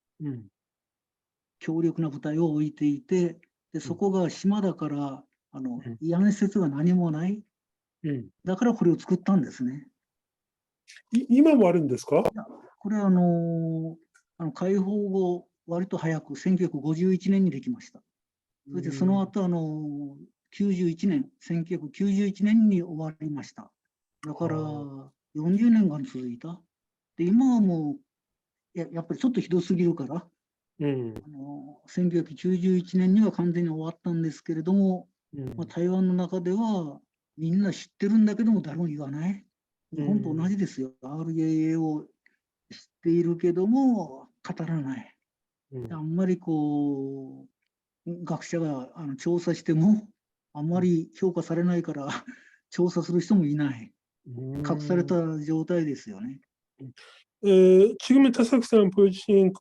強力な部隊を置いていて、でそこが島だから慰安施設が何もない。うん。だからこれを作ったんですね。今もあるんですか？これは解放後、割と早く1951年にできました。それでその後1991年に終わりました。だから40年間続いた。で、今はもう、やっぱりちょっとひどすぎるから、うん。1991年には完全に終わったんですけれども、うんまあ、台湾の中ではみんな知ってるんだけども誰も言わない。日本と同じですよ。RAA を知っているけども語らない。うんあんまり学者が調査してもあんまり評価されないから調査する人もいない。隠された状態ですよね。지금의 타석상 보여주신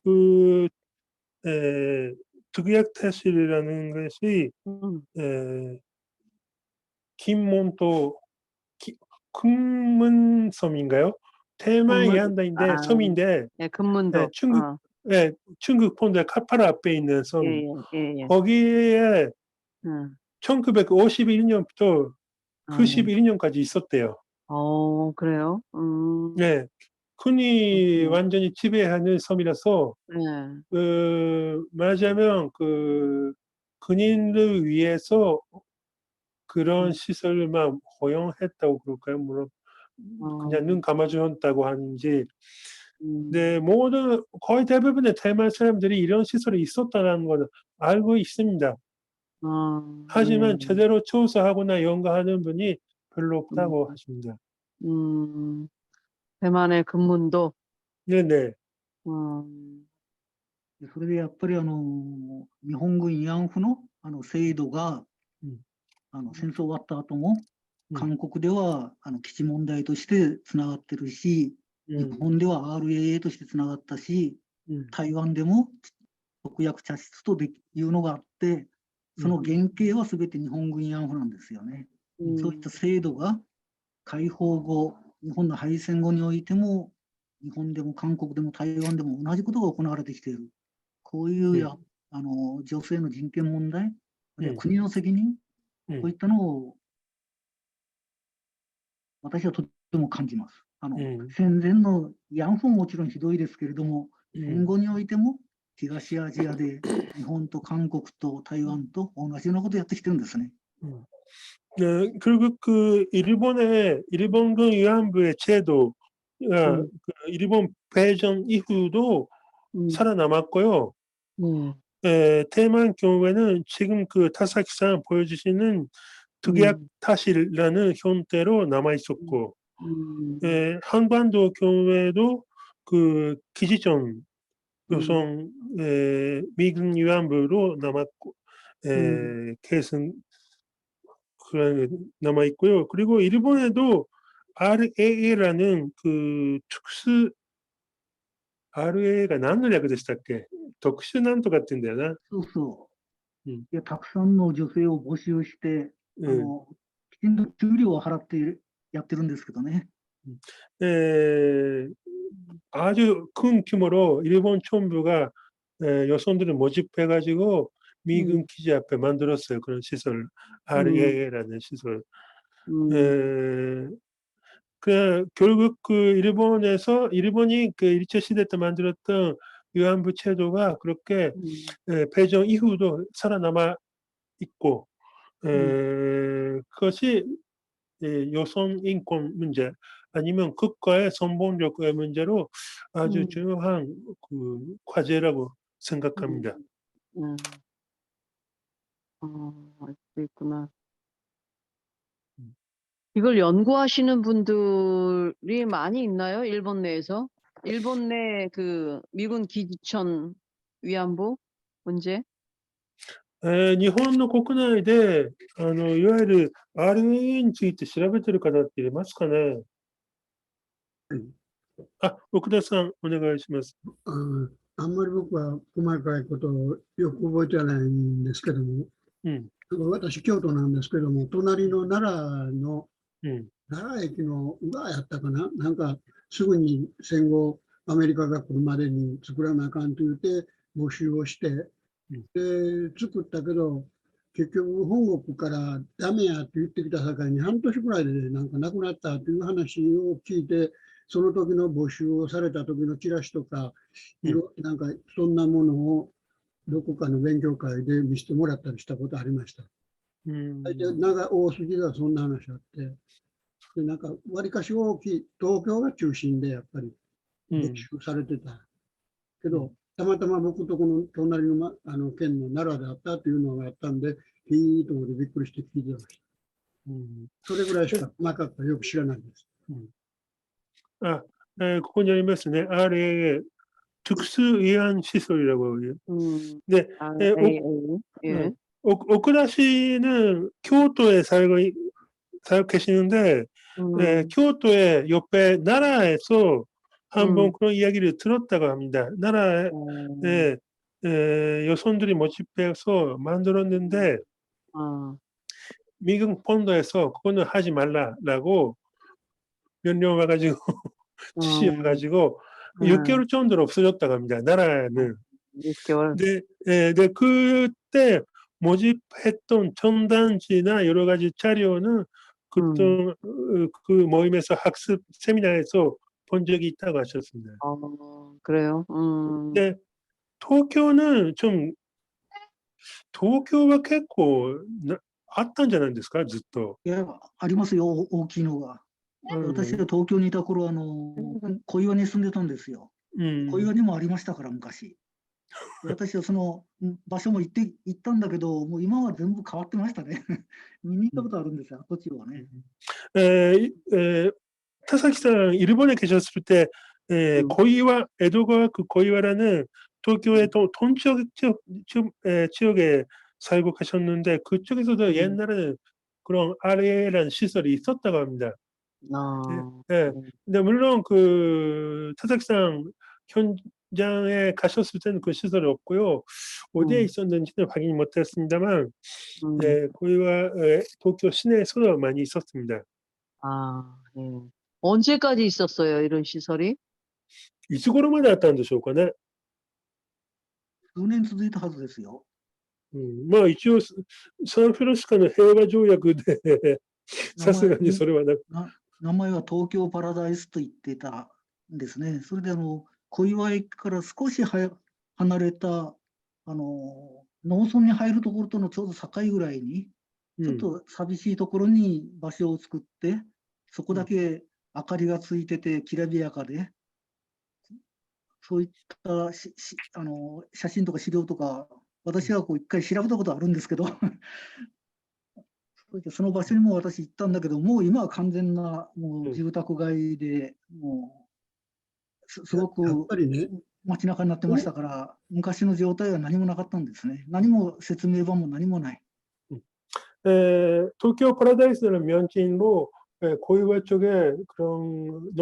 득약타실이라는 것이 김몬도 금문섬인가요? 대만의 금문, 한다인데 섬인데 예, 금문도. 중국 본토 카파라 앞에 있는 섬. 예. 거기에 1951년부터 91년까지 있었대요. 그래요? 네. 흔히 완전히 지배하는 섬이라서 말하자면 근인을 위해서 그런 시설만 허용했다고 그럴까요? 물론 그냥 눈 감아주었다고 하는지. 네, 거의 대부분의 대만 사람들이 이런 시설이 있었다는 걸 알고 있습니다. 하지만 제대로 조사하거나 연구하는 분이 별로 없다고 하십니다. 대만의 금문도. 네네. それでやっぱり日本軍慰安婦の制度が戦争終わった後も韓国では基地問題としてつながってるし、日本では RAA としてつながったし、台湾でも特約茶室というのがあって、その原型は全て日本軍慰安婦なんですよね。そういった制度が解放後、日本の敗戦後においても、日本でも韓国でも台湾でも同じことが行われてきている。こういう女性の人権問題、国の責任、こういったのを私はとても感じます。戦前の慰安婦ももちろんひどいですけれども、戦後においても東アジアで日本と韓国と台湾と同じようなことをやってきてるんですね。 네, 결국 일본군 위안부의 제도가 일본 패전 이후도 살아남았고요. 대만 경우에는 지금 타사키상 보여주시는 득약타실이라는 형태로 남아 있었고, 한반도 경우에도 기지전 요성 미군 위안부로 남았고, 계승 남아 있고요. 그리고 일본에도 RAA라는 RAA가何の略でしたっけ? 特殊なんとかって言うんだよな。そうそう。いや、たくさんの女性を募集して、きちんと給料を払ってやってるんですけどね。 아주 큰 규모로 일본 총부가 여성들을 모집해가지고 미군 기지 앞에 만들었어요. 그런 시설, RAA라는 시설. 결국 일본이 1차 시대 때 만들었던 위안부 제도가 그렇게 패전 이후도 살아남아 있고, 그것이 여성 인권 문제 아니면 국가의 선봉력의 문제로 아주 중요한 과제라고 생각합니다. 있구나. 이걸 연구하시는 분들이 많이 있나요? 일본 내에서? 일본 내 미군 기지천 위안부 문제? 日本の国内でいわゆる RAA について調べてる方っていますかね。奥田さん、お願いします。あんまり僕は細かいことをよく覚えてないんですけども、私、京都なんですけども、隣の奈良の、奈良駅の裏やったかな、なんかすぐに戦後、アメリカが来るまでに作らなあかんと言って、募集をして、で作ったけど、結局、本国からダメやって言ってきた境に、半年ぐらいでなんか亡くなったという話を聞いて、その時の募集をされた時のチラシとか、なんかそんなものをどこかの勉強会で見せてもらったりしたことありました。大筋ではそんな話あって、でなんかわりかし大きい、東京が中心でやっぱり募集されてた。けど、たまたま僕とこの隣の、県の奈良であったというのがあったんで、いいところでびっくりして聞いてました。それぐらいしかなかったらよく知らないです。ここにありますね。RAA、특수의안시설이라고. 네, 오크라 씨는 교토에 살고 계시는데, 교토의 옆에 나라에서 한번 그런 이야기를 들었다고 합니다. 나라에 여성들이 모집해서 만들었는데, 미국 본토에서 그거는 하지 말라라고 명령 와가지고 지시 와가지고 6개월 정도로 없어졌다고 합니다. 나라는. 6개월. 네, 그때 모집했던 전단지나 여러 가지 자료는 그때 그 모임에서 학습 세미나에서 본 적이 있다고 하셨습니다. 그래요? 네, 도쿄는 좀 도쿄가 結構あったんじゃないですか、ずっと。いや、ありますよ、大きいのが。私が東京にいた頃、小岩に住んでたんですよ。小岩にもありましたから、昔。私はその場所も行ったんだけど、もう今は全部変わってましたね。見に行ったことあるんですよ、土地はね。田崎さん、일본에 계셨을 때, 고이와, 에도川그 고이와라는 도쿄의 동쪽 지역에 살고 가셨는데, 그쪽에서도 옛날에는 그런 RA라는 시설이 있었다고 합니다. 근데 물론 그 타삭상 현장에 가셨을 때는 그 시설이 없고요. 어디에 있었는지는 확인 못했습니다만, 고이와 도쿄 시내에서도 많이 있었습니다. 언제까지 있었어요, 이런 시설이? いつ頃まであったんでしょうかね。数年続いたはずですよ。まあ一応サンフランシスコの平和条約でさすがにそれはなく。名前は東京パラダイスと言ってたんですね。それで小岩駅から少し離れた農村に入るところとのちょうど境ぐらいに、ちょっと寂しいところに場所を作って、そこだけ明かりがついててきらびやかで、そういった写真とか資料とか、私は一回調べたことあるんですけど、その場所にも私行ったんだけど、もう今は完全なもう住宅街で、もうすごく街中になってましたから、昔の状態は何もなかったんですね。何も説明板も何もない。東京パラダイスの면진로 고이와 쪽에 그런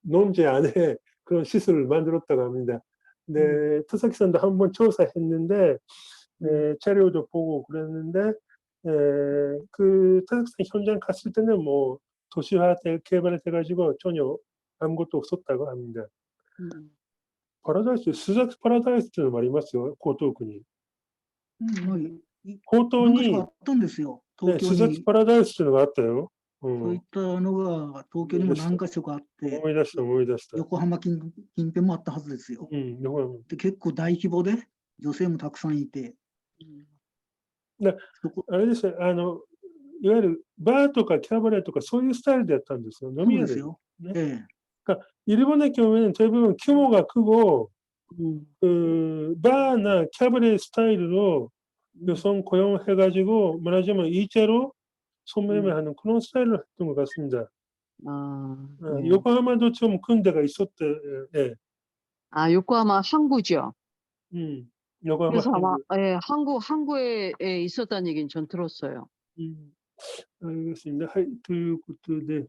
농지 안에 그런 시설을 만들었다고 합니다. 네, 토사키산도 한번 조사했는데, 자료도 보고 그랬는데, 그 토사키산 현장 갔을 때는 뭐 도시화 개발돼가지고 전혀 아무것도 없었다고 합니다. 파라다이스, 스자크 파라다이스는 말이맞어요, 고토구니. 本当にあったんですよ。東京に。スザキパラダイスというのがあったよ。そういったのが東京にも何か所かあって、思い出した。横浜近辺もあったはずですよ。で結構大規模で女性もたくさんいて。あれですね、いわゆるバーとかキャバレーとかそういうスタイルでやったんですよ。飲み屋で。일본의 경우에는 대부분 규모가 크고 바나 캐바레 스타일로 여성 고용해가지고 말하자면 이체로 소매매 하는 그런 스타일로 했던 것 같습니다. 요코하마도 좀 큰 데가 있었대. 예. 요코하마 항구죠. 요코하마 그래서 항구. 아마 항구에 있었다는 얘기는 전 들었어요. 알겠습니다.ということで、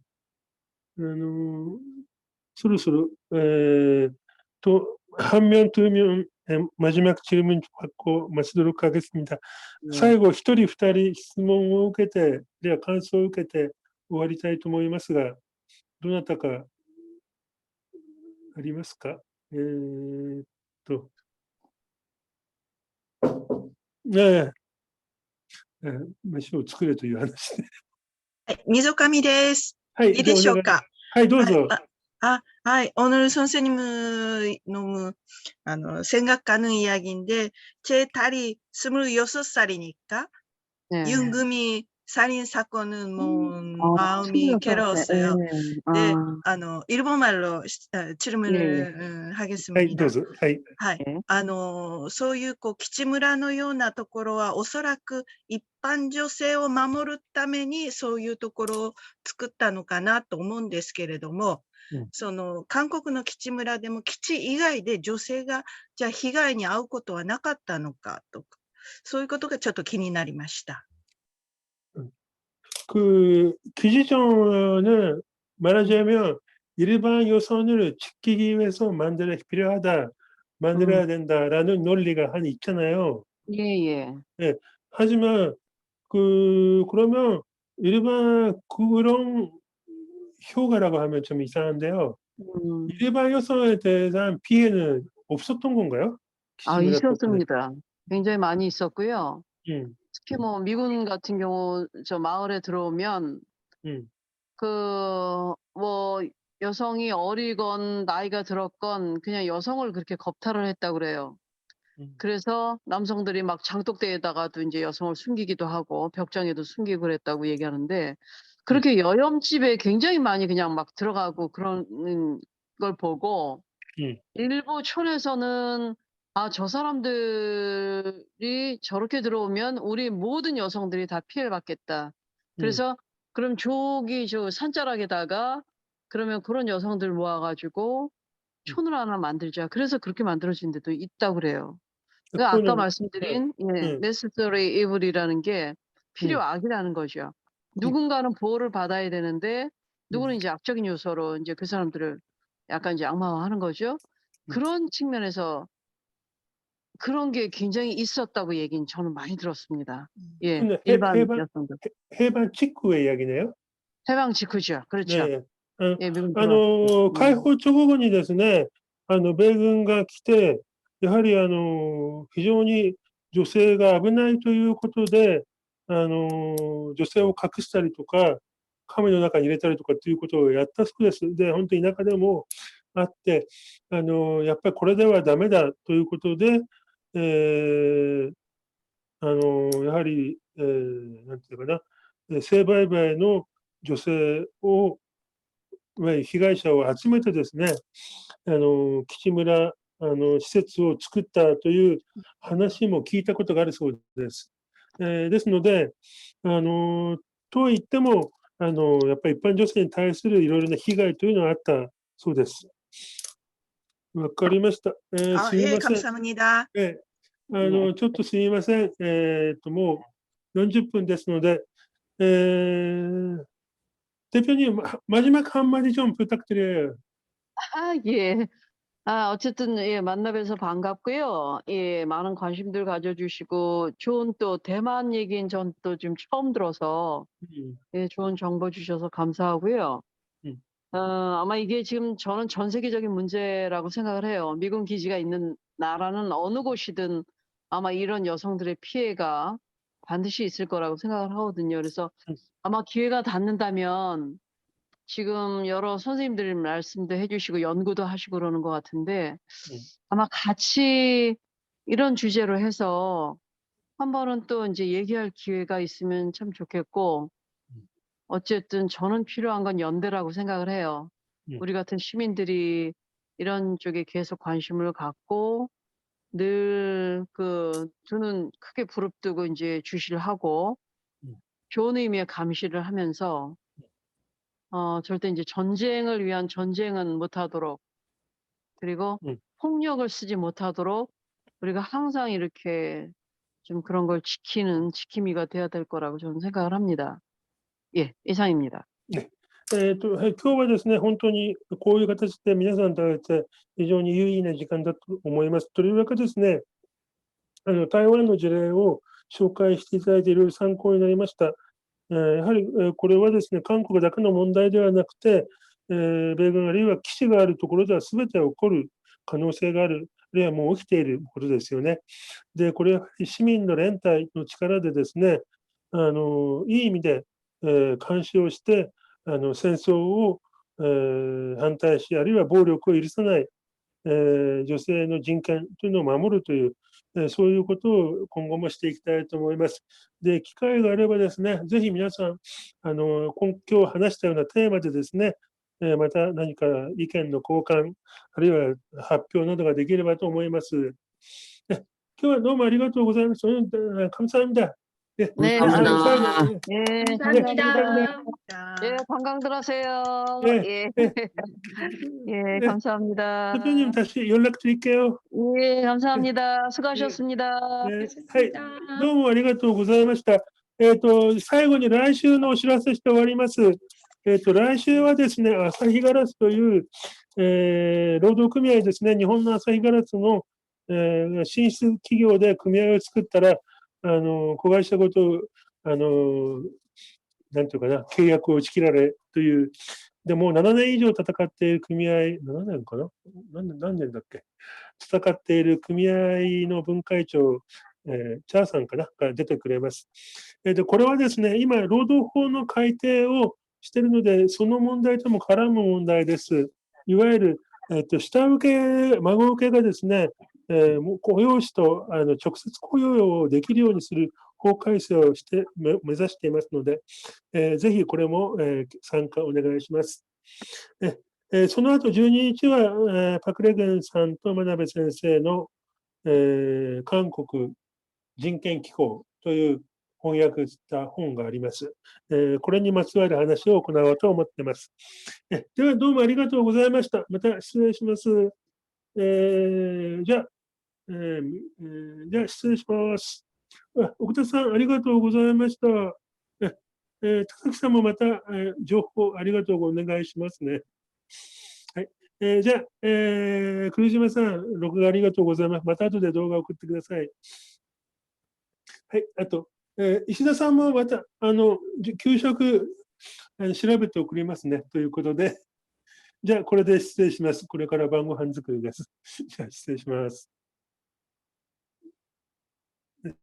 そろそろ한 명, 두 명 마지막 질문 받고 마치도록 하겠습니다.最後一人二人質問を受けて、では感想を受けて終わりたいと思いますが、どなたかありますか？ねえ。飯を作れという話で。はい、溝上です。はい、いいでしょうか。はい、どうぞ。はい, 오늘 선생님의 너무 생각하는 이야기인데 제 딸이 26살이니까 네. 윤금이 살인 사건은 뭐 마음이 26살. 괴로웠어요. 네. 네, 일본말로 질문을 はい、 하겠습니다. どうぞ。はい。はい。そういう基地村のようなところはおそらく一般女性を守るためにそういうところを作ったのかなと思うんですけれども、韓国の基地村でも基地以外で女性がじゃあ被害に遭うことはなかったのかとか、そういうことがちょっと気になりました。기지점은 말하자면 일반 여성을 지키기 위해서 만들어야 된다라는 논리가 한 있잖아요. 예. 네, 하지만 그러면 일반 그런 효과라고 하면 좀 이상한데요. 일반 여성에 대한 피해는 없었던 건가요? 있었습니다. 굉장히 많이 있었고요. 특히 뭐 미군 같은 경우 저 마을에 들어오면 뭐 여성이 어리건 나이가 들었건 그냥 여성을 그렇게 겁탈을 했다고 그래요. 그래서 남성들이 막 장독대에다가도 이제 여성을 숨기기도 하고 벽장에도 숨기고 그랬다고 얘기하는데 그렇게 여염집에 굉장히 많이 그냥 막 들어가고 그런 걸 보고 일부 촌에서는 저 사람들이 저렇게 들어오면 우리 모든 여성들이 다 피해를 받겠다. 그래서 그럼 저기 저 산자락에다가 그러면 그런 여성들 모아가지고 촌을 하나 만들자. 그래서 그렇게 만들어진 데도 있다고 그래요. 그러니까 아까 말씀드린 necessary evil이라는 게 필요악이라는 거죠. 누군가는 보호를 받아야 되는데 누구는 이제 악적인 요소로 이제 그 사람들을 약간 이제 악마화하는 거죠. 그런 측면에서 그런 게 굉장히 있었다고 얘기는 저는 많이 들었습니다. 예, 일반 여성들. 해방 직후의 이야기네요. 해방 직후죠. 그렇죠. 네. 예, 미군 解放直後にですね、米軍が来て、やはり非常に女性が危ないということで、女性を隠したりとか、カメの中に入れたりとかっていうことをやったそうです。で、本当に田舎でもあって、やっぱりこれではダメだということで、やはり、なんていうかな、性売買の女性を、被害者を集めてですね、基地村施設を作ったという話も聞いたことがあるそうです。ですので、とはいっても、やっぱり一般女性に対するいろいろな被害というのはあったそうです。わかりました。すみません。감사합니다. ちょっとすみません。もう40分ですので、대표님 마지막 한마디 좀 부탁드려요. 예. 어쨌든 예, 만나 뵈서 반갑고요. 예, 많은 관심들 가져주시고 좋은 또 대만 얘기는 전 또 지금 처음 들어서 예, 좋은 정보 주셔서 감사하고요. 아마 이게 지금 저는 전 세계적인 문제라고 생각을 해요. 미군 기지가 있는 나라는 어느 곳이든 아마 이런 여성들의 피해가 반드시 있을 거라고 생각을 하거든요. 그래서 아마 기회가 닿는다면 지금 여러 선생님들 말씀도 해주시고 연구도 하시고 그러는 것 같은데 아마 같이 이런 주제로 해서 한 번은 또 이제 얘기할 기회가 있으면 참 좋겠고 어쨌든 저는 필요한 건 연대라고 생각을 해요. 우리 같은 시민들이 이런 쪽에 계속 관심을 갖고 늘 저는 크게 부릅뜨고 이제 주시를 하고 좋은 의미의 감시를 하면서 절대 이제 전쟁을 위한 전쟁은 못하도록 그리고 폭력을 쓰지 못하도록 우리가 항상 이렇게 좀 그런 걸 지키는 지킴이가 돼야 될 거라고 저는 생각을 합니다. 예, 이상입니다. 네. 今日はですね、本当にこういう形で皆さんと会えて非常に有意義な時間だと思います。とりわけですね、台湾の事例を紹介していただいていろいろ参考になりました。やはりこれはですね、韓国だけの問題ではなくて、米軍あるいは基地があるところでは全て起こる可能性がある、あるいはもう起きていることですよね。で、これは市民の連帯の力でですね、いい意味で、監視をして、戦争を、反対し、あるいは暴力を許さない、女性の人権というのを守るという、そういうことを今後もしていきたいと思います。で、機会があればですね、ぜひ皆さん、今日話したようなテーマでですね、また何か意見の交換、あるいは発表などができればと思います。今日はどうもありがとうございます。감사합니다. 네, 네, 감사합니다. 예, 감사합니다. 예, 관광들 하세요. 네, 예, 네, 예, 네. 감사합니다. 대표님 다시 연락드릴게요. 예, 감사합니다. 수고하셨습니다. 네, はい、どうもありがとうございました。最後に来週のお知らせして終わります。来週はですね、朝日ガラスという、労働組合ですね、日本の朝日ガラスの、進出企業で組合を作ったら、子会社ごと、なんていうかな、契約を打ち切られという、でもう7年以上戦っている組合、7年かな何年だっけ戦っている組合の分会長、チャーさんかなが出てくれます。で、これはですね、今、労働法の改定をしているので、その問題とも絡む問題です。いわゆる、下請け、孫請けがですね、雇用主と直接雇用をできるようにする法改正をして目指していますので、ぜひこれも、参加お願いします。その後12日は、パクレグンさんと真鍋先生の、韓国人権機構という翻訳した本があります。これにまつわる話を行おうと思っています。ではどうもありがとうございました。また失礼します。じゃあ失礼します。奥田さん、ありがとうございました。高木さんもまた、情報ありがとうお願いしますね。はい。じゃあ、栗島さん、録画ありがとうございます。また後で動画を送ってください。はい。あと、石田さんもまた、給食調べて送りますね。ということで、じゃあ、これで失礼します。これから晩ご飯作りです。じゃあ、失礼します。